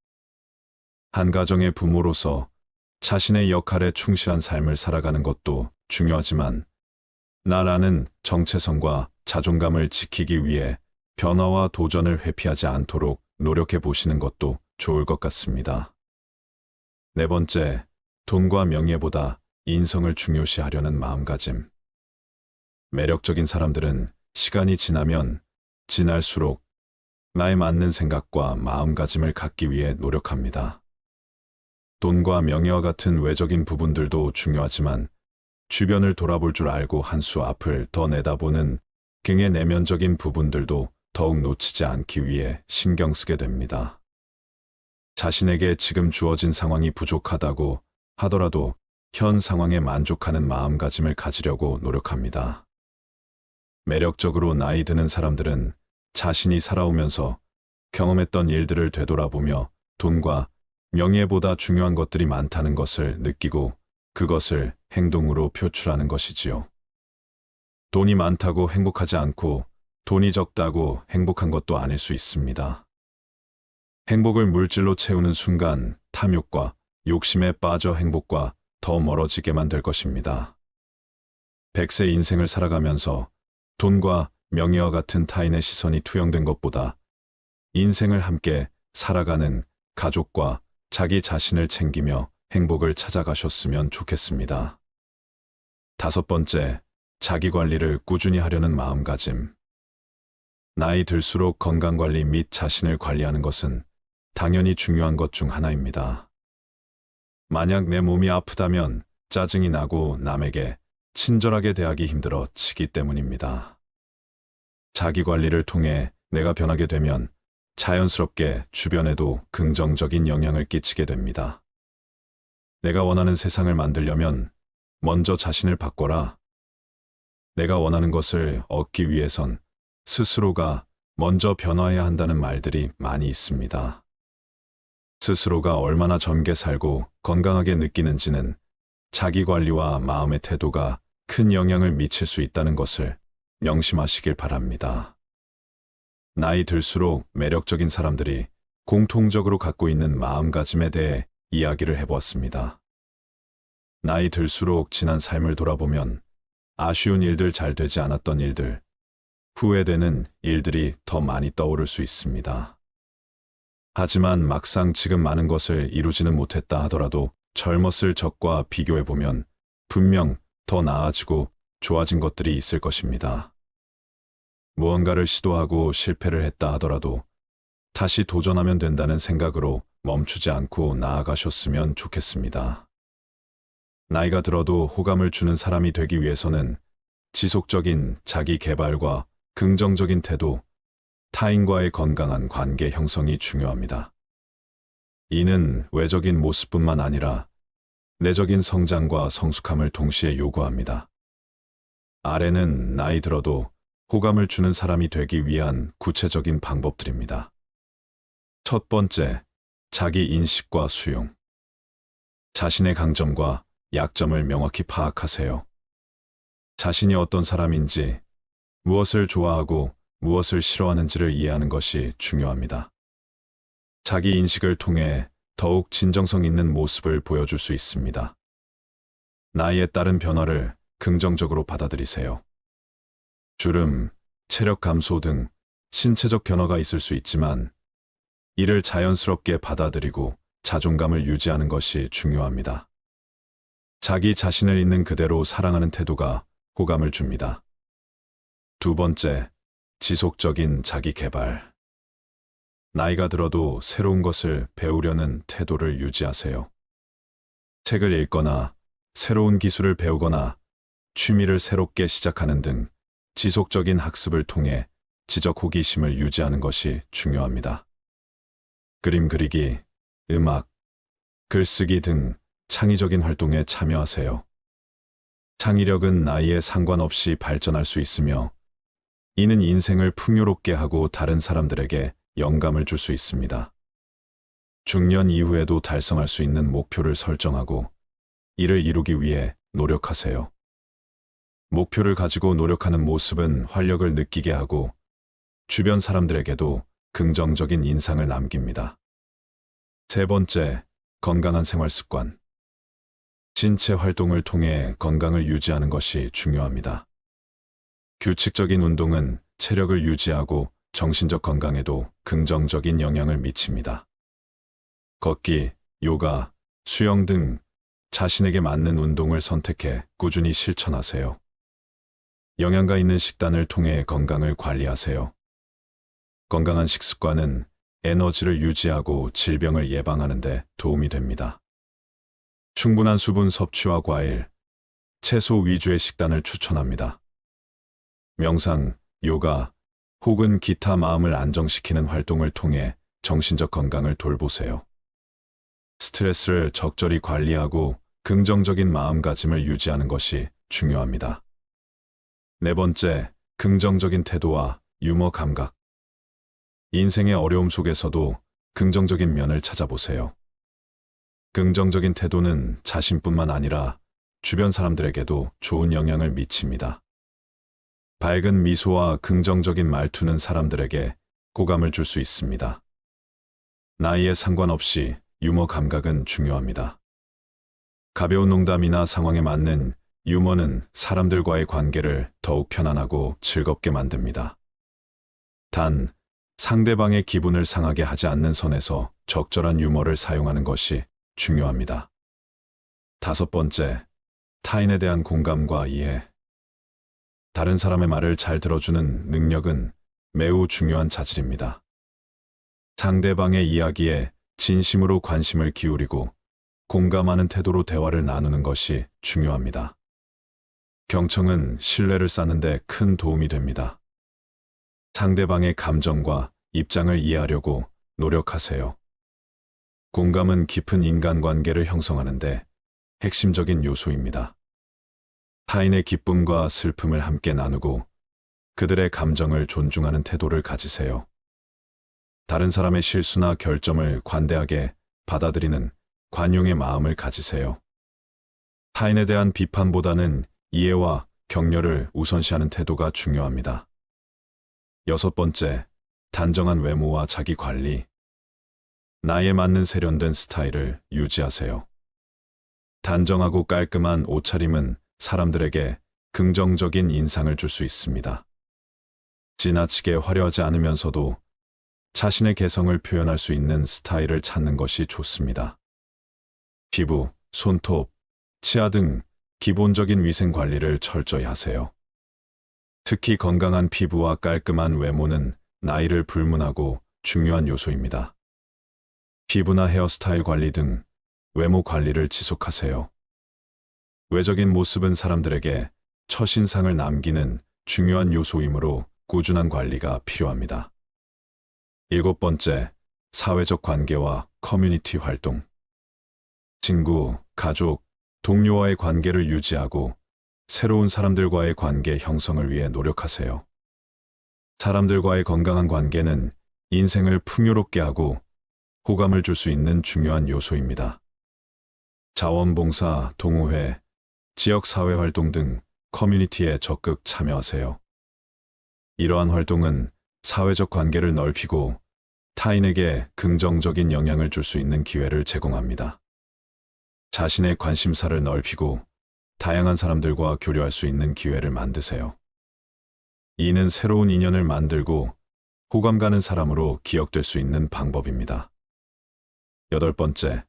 한 가정의 부모로서 자신의 역할에 충실한 삶을 살아가는 것도 중요하지만 나라는 정체성과 자존감을 지키기 위해 변화와 도전을 회피하지 않도록 노력해 보시는 것도 좋을 것 같습니다. 네 번째, 돈과 명예보다 인성을 중요시하려는 마음가짐. 매력적인 사람들은 시간이 지나면 지날수록 나에 맞는 생각과 마음가짐을 갖기 위해 노력합니다. 돈과 명예와 같은 외적인 부분들도 중요하지만 주변을 돌아볼 줄 알고 한 수 앞을 더 내다보는 긍의 내면적인 부분들도 더욱 놓치지 않기 위해 신경 쓰게 됩니다. 자신에게 지금 주어진 상황이 부족하다고 하더라도 현 상황에 만족하는 마음가짐을 가지려고 노력합니다. 매력적으로 나이 드는 사람들은 자신이 살아오면서 경험했던 일들을 되돌아보며 돈과 명예보다 중요한 것들이 많다는 것을 느끼고 그것을 행동으로 표출하는 것이지요. 돈이 많다고 행복하지 않고 돈이 적다고 행복한 것도 아닐 수 있습니다. 행복을 물질로 채우는 순간 탐욕과 욕심에 빠져 행복과 더 멀어지게만 될 것입니다. 100세 인생을 살아가면서 돈과 명예와 같은 타인의 시선이 투영된 것보다 인생을 함께 살아가는 가족과 자기 자신을 챙기며 행복을 찾아가셨으면 좋겠습니다. 다섯 번째, 자기 관리를 꾸준히 하려는 마음가짐. 나이 들수록 건강관리 및 자신을 관리하는 것은 당연히 중요한 것 중 하나입니다. 만약 내 몸이 아프다면 짜증이 나고 남에게 친절하게 대하기 힘들어 지기 때문입니다. 자기 관리를 통해 내가 변하게 되면 자연스럽게 주변에도 긍정적인 영향을 끼치게 됩니다. 내가 원하는 세상을 만들려면 먼저 자신을 바꿔라. 내가 원하는 것을 얻기 위해선 스스로가 먼저 변화해야 한다는 말들이 많이 있습니다. 스스로가 얼마나 젊게 살고 건강하게 느끼는지는 자기 관리와 마음의 태도가 큰 영향을 미칠 수 있다는 것을 명심하시길 바랍니다. 나이 들수록 매력적인 사람들이 공통적으로 갖고 있는 마음가짐에 대해 이야기를 해보았습니다. 나이 들수록 지난 삶을 돌아보면 아쉬운 일들, 잘 되지 않았던 일들, 후회되는 일들이 더 많이 떠오를 수 있습니다. 하지만 막상 지금 많은 것을 이루지는 못했다 하더라도 젊었을 적과 비교해보면 분명 더 나아지고 좋아진 것들이 있을 것입니다. 무언가를 시도하고 실패를 했다 하더라도 다시 도전하면 된다는 생각으로 멈추지 않고 나아가셨으면 좋겠습니다. 나이가 들어도 호감을 주는 사람이 되기 위해서는 지속적인 자기 개발과 긍정적인 태도, 타인과의 건강한 관계 형성이 중요합니다. 이는 외적인 모습뿐만 아니라 내적인 성장과 성숙함을 동시에 요구합니다. 아래는 나이 들어도 호감을 주는 사람이 되기 위한 구체적인 방법들입니다. 첫 번째, 자기 인식과 수용. 자신의 강점과 약점을 명확히 파악하세요. 자신이 어떤 사람인지, 무엇을 좋아하고 무엇을 싫어하는지를 이해하는 것이 중요합니다. 자기 인식을 통해 더욱 진정성 있는 모습을 보여줄 수 있습니다. 나이에 따른 변화를 긍정적으로 받아들이세요. 주름, 체력 감소 등 신체적 변화가 있을 수 있지만 이를 자연스럽게 받아들이고 자존감을 유지하는 것이 중요합니다. 자기 자신을 있는 그대로 사랑하는 태도가 호감을 줍니다. 두 번째, 지속적인 자기 개발. 나이가 들어도 새로운 것을 배우려는 태도를 유지하세요. 책을 읽거나 새로운 기술을 배우거나 취미를 새롭게 시작하는 등 지속적인 학습을 통해 지적 호기심을 유지하는 것이 중요합니다. 그림 그리기, 음악, 글쓰기 등 창의적인 활동에 참여하세요. 창의력은 나이에 상관없이 발전할 수 있으며 이는 인생을 풍요롭게 하고 다른 사람들에게 영감을 줄 수 있습니다. 중년 이후에도 달성할 수 있는 목표를 설정하고 이를 이루기 위해 노력하세요. 목표를 가지고 노력하는 모습은 활력을 느끼게 하고 주변 사람들에게도 긍정적인 인상을 남깁니다. 세 번째, 건강한 생활 습관. 신체 활동을 통해 건강을 유지하는 것이 중요합니다. 규칙적인 운동은 체력을 유지하고 정신적 건강에도 긍정적인 영향을 미칩니다. 걷기, 요가, 수영 등 자신에게 맞는 운동을 선택해 꾸준히 실천하세요. 영양가 있는 식단을 통해 건강을 관리하세요. 건강한 식습관은 에너지를 유지하고 질병을 예방하는 데 도움이 됩니다. 충분한 수분 섭취와 과일, 채소 위주의 식단을 추천합니다. 명상, 요가, 혹은 기타 마음을 안정시키는 활동을 통해 정신적 건강을 돌보세요. 스트레스를 적절히 관리하고 긍정적인 마음가짐을 유지하는 것이 중요합니다. 네 번째, 긍정적인 태도와 유머 감각. 인생의 어려움 속에서도 긍정적인 면을 찾아보세요. 긍정적인 태도는 자신뿐만 아니라 주변 사람들에게도 좋은 영향을 미칩니다. 밝은 미소와 긍정적인 말투는 사람들에게 호감을 줄 수 있습니다. 나이에 상관없이 유머 감각은 중요합니다. 가벼운 농담이나 상황에 맞는 유머는 사람들과의 관계를 더욱 편안하고 즐겁게 만듭니다. 단, 상대방의 기분을 상하게 하지 않는 선에서 적절한 유머를 사용하는 것이 중요합니다. 다섯 번째, 타인에 대한 공감과 이해. 다른 사람의 말을 잘 들어주는 능력은 매우 중요한 자질입니다. 상대방의 이야기에 진심으로 관심을 기울이고 공감하는 태도로 대화를 나누는 것이 중요합니다. 경청은 신뢰를 쌓는 데 큰 도움이 됩니다. 상대방의 감정과 입장을 이해하려고 노력하세요. 공감은 깊은 인간관계를 형성하는 데 핵심적인 요소입니다. 타인의 기쁨과 슬픔을 함께 나누고 그들의 감정을 존중하는 태도를 가지세요. 다른 사람의 실수나 결점을 관대하게 받아들이는 관용의 마음을 가지세요. 타인에 대한 비판보다는 이해와 격려를 우선시하는 태도가 중요합니다. 여섯 번째, 단정한 외모와 자기 관리. 나이에 맞는 세련된 스타일을 유지하세요. 단정하고 깔끔한 옷차림은 사람들에게 긍정적인 인상을 줄 수 있습니다. 지나치게 화려하지 않으면서도 자신의 개성을 표현할 수 있는 스타일을 찾는 것이 좋습니다. 피부, 손톱, 치아 등 기본적인 위생 관리를 철저히 하세요. 특히 건강한 피부와 깔끔한 외모는 나이를 불문하고 중요한 요소입니다. 피부나 헤어스타일 관리 등 외모 관리를 지속하세요. 외적인 모습은 사람들에게 첫인상을 남기는 중요한 요소이므로 꾸준한 관리가 필요합니다. 일곱 번째, 사회적 관계와 커뮤니티 활동. 친구, 가족, 동료와의 관계를 유지하고 새로운 사람들과의 관계 형성을 위해 노력하세요. 사람들과의 건강한 관계는 인생을 풍요롭게 하고 호감을 줄 수 있는 중요한 요소입니다. 자원봉사, 동호회, 지역사회 활동 등 커뮤니티에 적극 참여하세요. 이러한 활동은 사회적 관계를 넓히고 타인에게 긍정적인 영향을 줄 수 있는 기회를 제공합니다. 자신의 관심사를 넓히고 다양한 사람들과 교류할 수 있는 기회를 만드세요. 이는 새로운 인연을 만들고 호감 가는 사람으로 기억될 수 있는 방법입니다. 여덟 번째,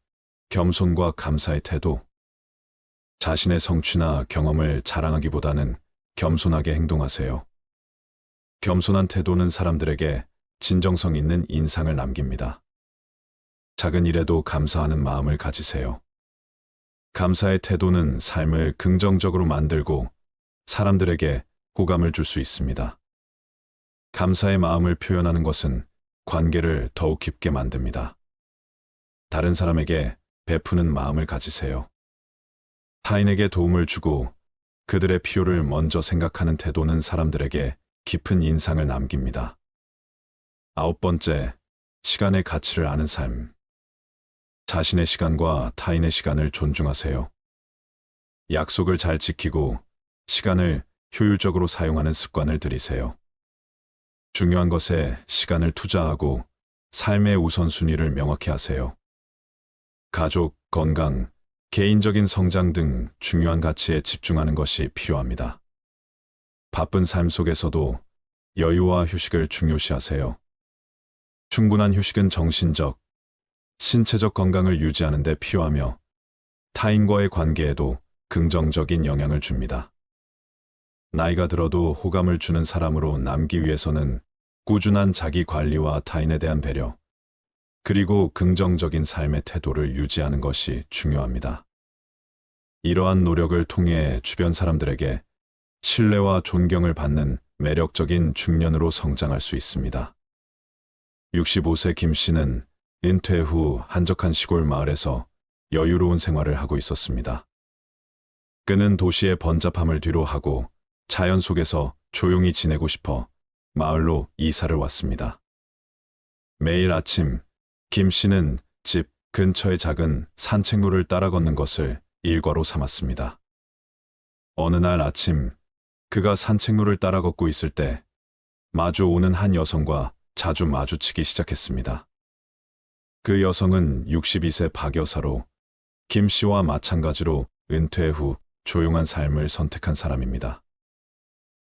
겸손과 감사의 태도. 자신의 성취나 경험을 자랑하기보다는 겸손하게 행동하세요. 겸손한 태도는 사람들에게 진정성 있는 인상을 남깁니다. 작은 일에도 감사하는 마음을 가지세요. 감사의 태도는 삶을 긍정적으로 만들고 사람들에게 호감을 줄 수 있습니다. 감사의 마음을 표현하는 것은 관계를 더욱 깊게 만듭니다. 다른 사람에게 베푸는 마음을 가지세요. 타인에게 도움을 주고 그들의 필요를 먼저 생각하는 태도는 사람들에게 깊은 인상을 남깁니다. 9번째, 시간의 가치를 아는 삶. 자신의 시간과 타인의 시간을 존중하세요. 약속을 잘 지키고 시간을 효율적으로 사용하는 습관을 들이세요. 중요한 것에 시간을 투자하고 삶의 우선순위를 명확히 하세요. 가족, 건강, 개인적인 성장 등 중요한 가치에 집중하는 것이 필요합니다. 바쁜 삶 속에서도 여유와 휴식을 중요시하세요. 충분한 휴식은 정신적, 신체적 건강을 유지하는 데 필요하며 타인과의 관계에도 긍정적인 영향을 줍니다. 나이가 들어도 호감을 주는 사람으로 남기 위해서는 꾸준한 자기 관리와 타인에 대한 배려, 그리고 긍정적인 삶의 태도를 유지하는 것이 중요합니다. 이러한 노력을 통해 주변 사람들에게 신뢰와 존경을 받는 매력적인 중년으로 성장할 수 있습니다. 65세 김 씨는 은퇴 후 한적한 시골 마을에서 여유로운 생활을 하고 있었습니다. 그는 도시의 번잡함을 뒤로하고 자연 속에서 조용히 지내고 싶어 마을로 이사를 왔습니다. 매일 아침 김 씨는 집 근처의 작은 산책로를 따라 걷는 것을 일과로 삼았습니다. 어느 날 아침 그가 산책로를 따라 걷고 있을 때 마주오는 한 여성과 자주 마주치기 시작했습니다. 그 여성은 62세 박 여사로 김 씨와 마찬가지로 은퇴 후 조용한 삶을 선택한 사람입니다.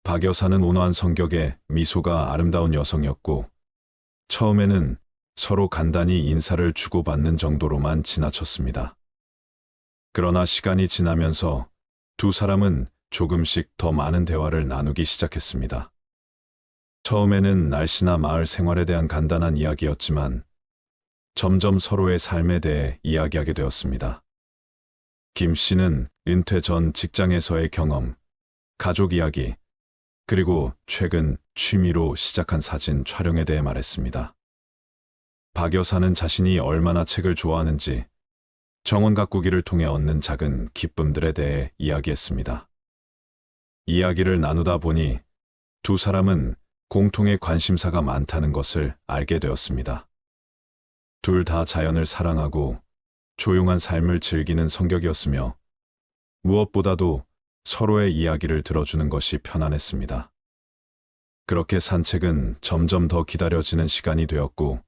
박 여사는 온화한 성격에 미소가 아름다운 여성이었고 처음에는 서로 간단히 인사를 주고받는 정도로만 지나쳤습니다. 그러나 시간이 지나면서 두 사람은 조금씩 더 많은 대화를 나누기 시작했습니다. 처음에는 날씨나 마을 생활에 대한 간단한 이야기였지만 점점 서로의 삶에 대해 이야기하게 되었습니다. 김 씨는 은퇴 전 직장에서의 경험, 가족 이야기, 그리고 최근 취미로 시작한 사진 촬영에 대해 말했습니다. 박 여사는 자신이 얼마나 책을 좋아하는지 정원 가꾸기를 통해 얻는 작은 기쁨들에 대해 이야기했습니다. 이야기를 나누다 보니 두 사람은 공통의 관심사가 많다는 것을 알게 되었습니다. 둘 다 자연을 사랑하고 조용한 삶을 즐기는 성격이었으며 무엇보다도 서로의 이야기를 들어주는 것이 편안했습니다. 그렇게 산책은 점점 더 기다려지는 시간이 되었고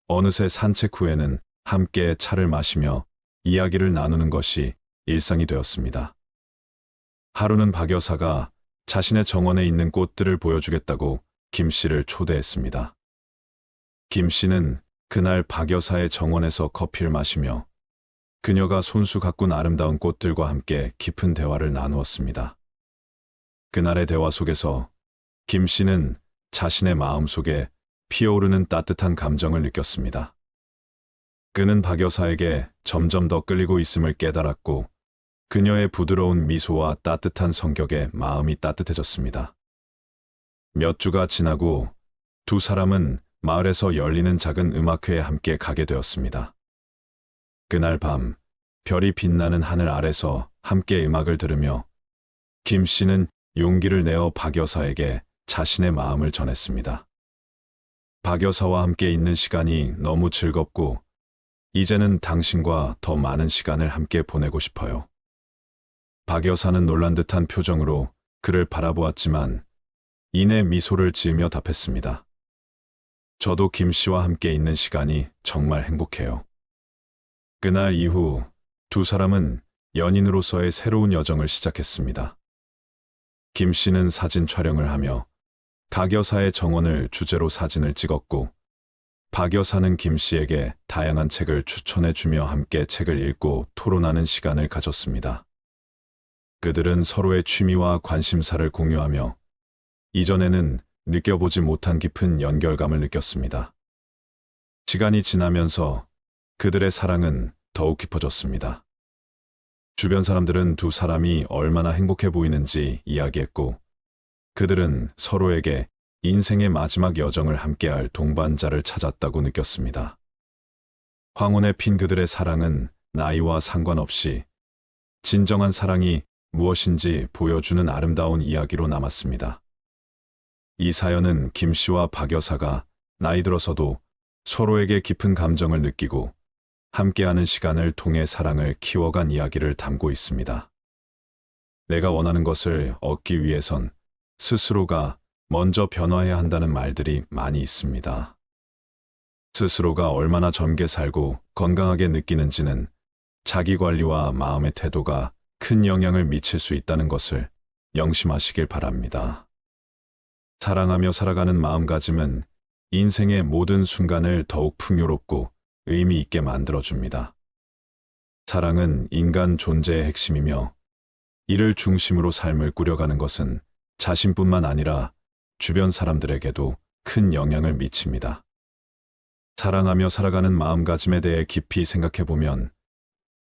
어느새 산책 후에는 함께 차를 마시며 이야기를 나누는 것이 일상이 되었습니다. 하루는 박 여사가 자신의 정원에 있는 꽃들을 보여주겠다고 김 씨를 초대했습니다. 김 씨는 그날 박 여사의 정원에서 커피를 마시며 그녀가 손수 가꾼 아름다운 꽃들과 함께 깊은 대화를 나누었습니다. 그날의 대화 속에서 김 씨는 자신의 마음속에 피어오르는 따뜻한 감정을 느꼈습니다. 그는 박 여사에게 점점 더 끌리고 있음을 깨달았고 그녀의 부드러운 미소와 따뜻한 성격에 마음이 따뜻해졌습니다. 몇 주가 지나고 두 사람은 마을에서 열리는 작은 음악회에 함께 가게 되었습니다. 그날 밤 별이 빛나는 하늘 아래서 함께 음악을 들으며 김 씨는 용기를 내어 박 여사에게 자신의 마음을 전했습니다. 박 여사와 함께 있는 시간이 너무 즐겁고 이제는 당신과 더 많은 시간을 함께 보내고 싶어요. 박 여사는 놀란 듯한 표정으로 그를 바라보았지만 이내 미소를 지으며 답했습니다. 저도 김 씨와 함께 있는 시간이 정말 행복해요. 그날 이후 두 사람은 연인으로서의 새로운 여정을 시작했습니다. 김 씨는 사진 촬영을 하며 박 여사의 정원을 주제로 사진을 찍었고 박 여사는 김 씨에게 다양한 책을 추천해주며 함께 책을 읽고 토론하는 시간을 가졌습니다. 그들은 서로의 취미와 관심사를 공유하며 이전에는 느껴보지 못한 깊은 연결감을 느꼈습니다. 시간이 지나면서 그들의 사랑은 더욱 깊어졌습니다. 주변 사람들은 두 사람이 얼마나 행복해 보이는지 이야기했고, 그들은 서로에게 인생의 마지막 여정을 함께할 동반자를 찾았다고 느꼈습니다. 황혼에 핀 그들의 사랑은 나이와 상관없이 진정한 사랑이 무엇인지 보여주는 아름다운 이야기로 남았습니다. 이 사연은 김 씨와 박 여사가 나이 들어서도 서로에게 깊은 감정을 느끼고 함께하는 시간을 통해 사랑을 키워간 이야기를 담고 있습니다. 내가 원하는 것을 얻기 위해선 스스로가 먼저 변화해야 한다는 말들이 많이 있습니다. 스스로가 얼마나 젊게 살고 건강하게 느끼는지는 자기관리와 마음의 태도가 큰 영향을 미칠 수 있다는 것을 명심하시길 바랍니다. 사랑하며 살아가는 마음가짐은 인생의 모든 순간을 더욱 풍요롭고 의미 있게 만들어줍니다. 사랑은 인간 존재의 핵심이며 이를 중심으로 삶을 꾸려가는 것은 자신뿐만 아니라 주변 사람들에게도 큰 영향을 미칩니다. 사랑하며 살아가는 마음가짐에 대해 깊이 생각해보면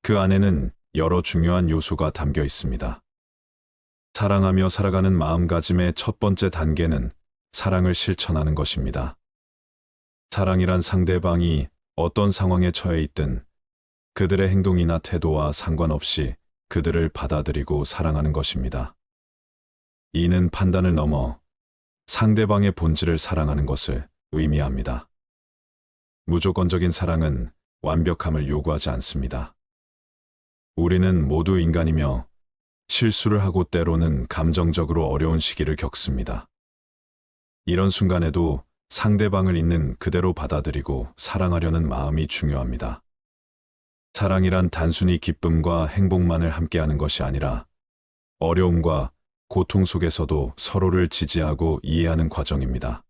그 안에는 여러 중요한 요소가 담겨 있습니다. 사랑하며 살아가는 마음가짐의 첫 번째 단계는 사랑을 실천하는 것입니다. 사랑이란 상대방이 어떤 상황에 처해 있든 그들의 행동이나 태도와 상관없이 그들을 받아들이고 사랑하는 것입니다. 이는 판단을 넘어 상대방의 본질을 사랑하는 것을 의미합니다. 무조건적인 사랑은 완벽함을 요구하지 않습니다. 우리는 모두 인간이며 실수를 하고 때로는 감정적으로 어려운 시기를 겪습니다. 이런 순간에도 상대방을 있는 그대로 받아들이고 사랑하려는 마음이 중요합니다. 사랑이란 단순히 기쁨과 행복만을 함께하는 것이 아니라 어려움과 고통 속에서도 서로를 지지하고 이해하는 과정입니다.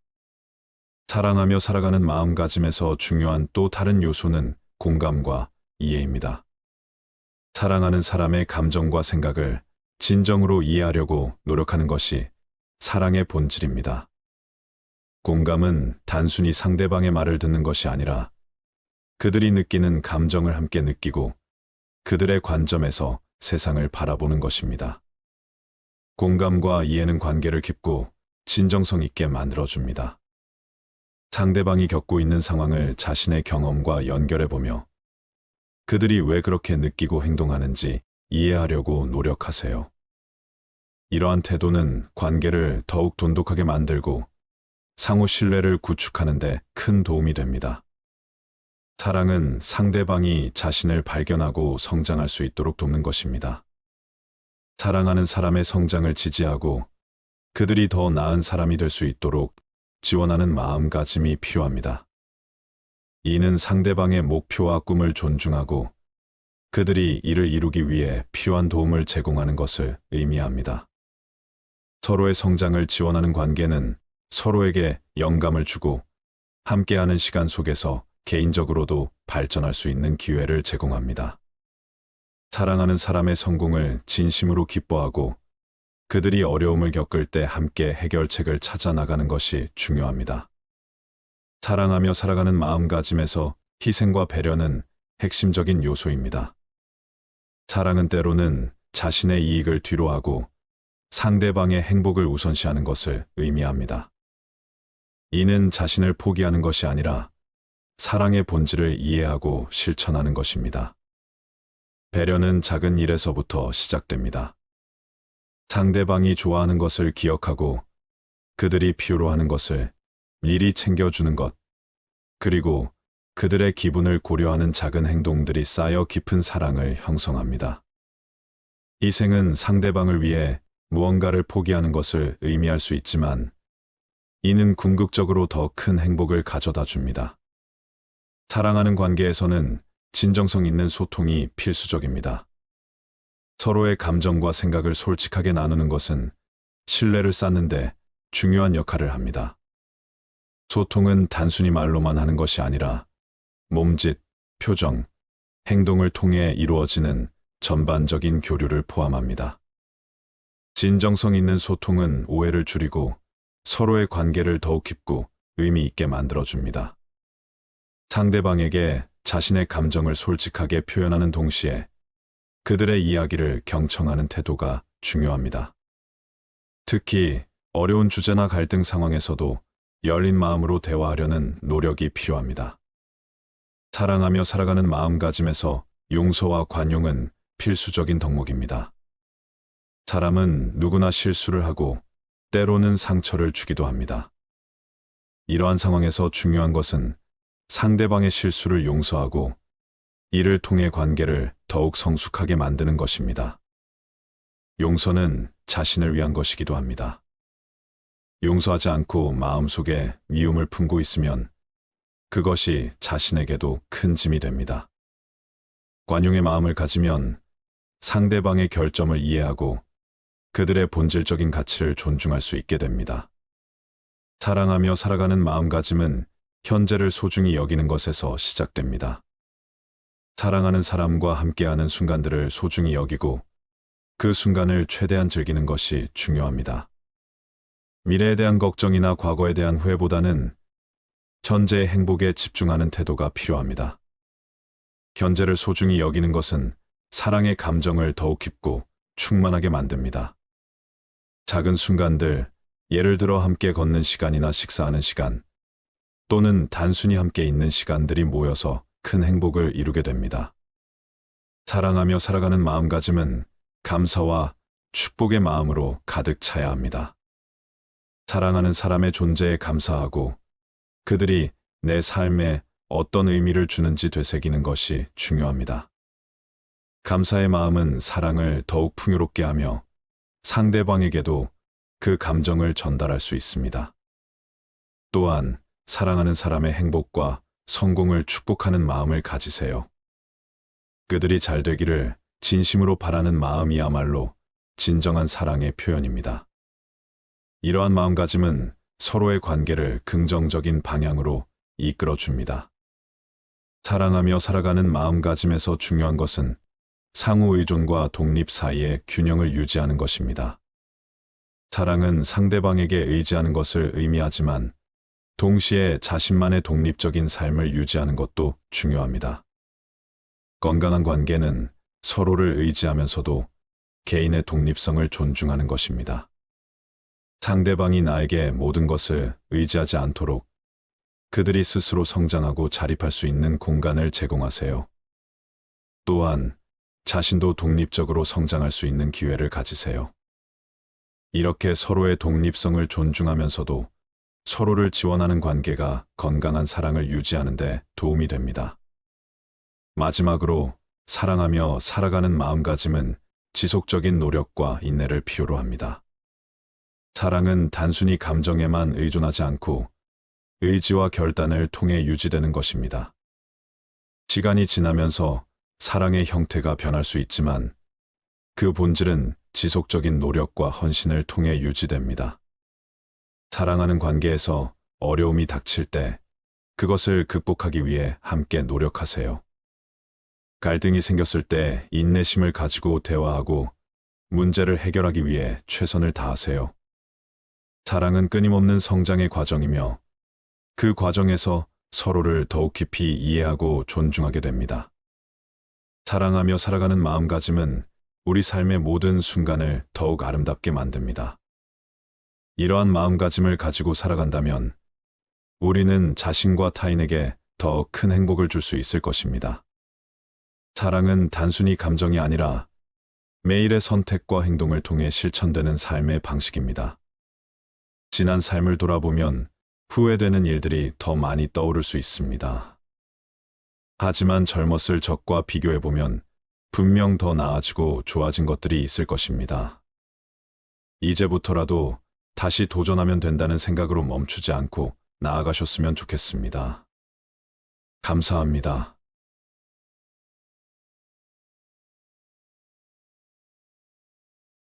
사랑하며 살아가는 마음가짐에서 중요한 또 다른 요소는 공감과 이해입니다. 사랑하는 사람의 감정과 생각을 진정으로 이해하려고 노력하는 것이 사랑의 본질입니다. 공감은 단순히 상대방의 말을 듣는 것이 아니라 그들이 느끼는 감정을 함께 느끼고 그들의 관점에서 세상을 바라보는 것입니다. 공감과 이해는 관계를 깊고 진정성 있게 만들어줍니다. 상대방이 겪고 있는 상황을 자신의 경험과 연결해보며 그들이 왜 그렇게 느끼고 행동하는지 이해하려고 노력하세요. 이러한 태도는 관계를 더욱 돈독하게 만들고 상호 신뢰를 구축하는 데 큰 도움이 됩니다. 사랑은 상대방이 자신을 발견하고 성장할 수 있도록 돕는 것입니다. 사랑하는 사람의 성장을 지지하고 그들이 더 나은 사람이 될 수 있도록 지원하는 마음가짐이 필요합니다. 이는 상대방의 목표와 꿈을 존중하고 그들이 이를 이루기 위해 필요한 도움을 제공하는 것을 의미합니다. 서로의 성장을 지원하는 관계는 서로에게 영감을 주고 함께하는 시간 속에서 개인적으로도 발전할 수 있는 기회를 제공합니다. 사랑하는 사람의 성공을 진심으로 기뻐하고 그들이 어려움을 겪을 때 함께 해결책을 찾아 나가는 것이 중요합니다. 사랑하며 살아가는 마음가짐에서 희생과 배려는 핵심적인 요소입니다. 사랑은 때로는 자신의 이익을 뒤로하고 상대방의 행복을 우선시하는 것을 의미합니다. 이는 자신을 포기하는 것이 아니라 사랑의 본질을 이해하고 실천하는 것입니다. 배려는 작은 일에서부터 시작됩니다. 상대방이 좋아하는 것을 기억하고 그들이 필요로 하는 것을 미리 챙겨주는 것, 그리고 그들의 기분을 고려하는 작은 행동들이 쌓여 깊은 사랑을 형성합니다. 희생은 상대방을 위해 무언가를 포기하는 것을 의미할 수 있지만 이는 궁극적으로 더 큰 행복을 가져다 줍니다. 사랑하는 관계에서는 진정성 있는 소통이 필수적입니다. 서로의 감정과 생각을 솔직하게 나누는 것은 신뢰를 쌓는데 중요한 역할을 합니다. 소통은 단순히 말로만 하는 것이 아니라 몸짓, 표정, 행동을 통해 이루어지는 전반적인 교류를 포함합니다. 진정성 있는 소통은 오해를 줄이고 서로의 관계를 더욱 깊고 의미 있게 만들어줍니다. 상대방에게 자신의 감정을 솔직하게 표현하는 동시에 그들의 이야기를 경청하는 태도가 중요합니다. 특히 어려운 주제나 갈등 상황에서도 열린 마음으로 대화하려는 노력이 필요합니다. 사랑하며 살아가는 마음가짐에서 용서와 관용은 필수적인 덕목입니다. 사람은 누구나 실수를 하고 때로는 상처를 주기도 합니다. 이러한 상황에서 중요한 것은 상대방의 실수를 용서하고 이를 통해 관계를 더욱 성숙하게 만드는 것입니다. 용서는 자신을 위한 것이기도 합니다. 용서하지 않고 마음속에 미움을 품고 있으면 그것이 자신에게도 큰 짐이 됩니다. 관용의 마음을 가지면 상대방의 결점을 이해하고 그들의 본질적인 가치를 존중할 수 있게 됩니다. 사랑하며 살아가는 마음가짐은 현재를 소중히 여기는 것에서 시작됩니다. 사랑하는 사람과 함께하는 순간들을 소중히 여기고 그 순간을 최대한 즐기는 것이 중요합니다. 미래에 대한 걱정이나 과거에 대한 후회보다는 현재의 행복에 집중하는 태도가 필요합니다. 현재를 소중히 여기는 것은 사랑의 감정을 더욱 깊고 충만하게 만듭니다. 작은 순간들, 예를 들어 함께 걷는 시간이나 식사하는 시간, 또는 단순히 함께 있는 시간들이 모여서 큰 행복을 이루게 됩니다. 사랑하며 살아가는 마음가짐은 감사와 축복의 마음으로 가득 차야 합니다. 사랑하는 사람의 존재에 감사하고 그들이 내 삶에 어떤 의미를 주는지 되새기는 것이 중요합니다. 감사의 마음은 사랑을 더욱 풍요롭게 하며 상대방에게도 그 감정을 전달할 수 있습니다. 또한 사랑하는 사람의 행복과 성공을 축복하는 마음을 가지세요. 그들이 잘 되기를 진심으로 바라는 마음이야말로 진정한 사랑의 표현입니다. 이러한 마음가짐은 서로의 관계를 긍정적인 방향으로 이끌어줍니다. 사랑하며 살아가는 마음가짐에서 중요한 것은 상호 의존과 독립 사이의 균형을 유지하는 것입니다. 사랑은 상대방에게 의지하는 것을 의미하지만 동시에 자신만의 독립적인 삶을 유지하는 것도 중요합니다. 건강한 관계는 서로를 의지하면서도 개인의 독립성을 존중하는 것입니다. 상대방이 나에게 모든 것을 의지하지 않도록 그들이 스스로 성장하고 자립할 수 있는 공간을 제공하세요. 또한 자신도 독립적으로 성장할 수 있는 기회를 가지세요. 이렇게 서로의 독립성을 존중하면서도 서로를 지원하는 관계가 건강한 사랑을 유지하는 데 도움이 됩니다. 마지막으로 사랑하며 살아가는 마음가짐은 지속적인 노력과 인내를 필요로 합니다. 사랑은 단순히 감정에만 의존하지 않고 의지와 결단을 통해 유지되는 것입니다. 시간이 지나면서 사랑의 형태가 변할 수 있지만 그 본질은 지속적인 노력과 헌신을 통해 유지됩니다. 사랑하는 관계에서 어려움이 닥칠 때 그것을 극복하기 위해 함께 노력하세요. 갈등이 생겼을 때 인내심을 가지고 대화하고 문제를 해결하기 위해 최선을 다하세요. 사랑은 끊임없는 성장의 과정이며 그 과정에서 서로를 더욱 깊이 이해하고 존중하게 됩니다. 사랑하며 살아가는 마음가짐은 우리 삶의 모든 순간을 더욱 아름답게 만듭니다. 이러한 마음가짐을 가지고 살아간다면 우리는 자신과 타인에게 더 큰 행복을 줄 수 있을 것입니다. 사랑은 단순히 감정이 아니라 매일의 선택과 행동을 통해 실천되는 삶의 방식입니다. 지난 삶을 돌아보면 후회되는 일들이 더 많이 떠오를 수 있습니다. 하지만 젊었을 적과 비교해보면 분명 더 나아지고 좋아진 것들이 있을 것입니다. 이제부터라도 다시 도전하면 된다는 생각으로 멈추지 않고 나아가셨으면 좋겠습니다. 감사합니다.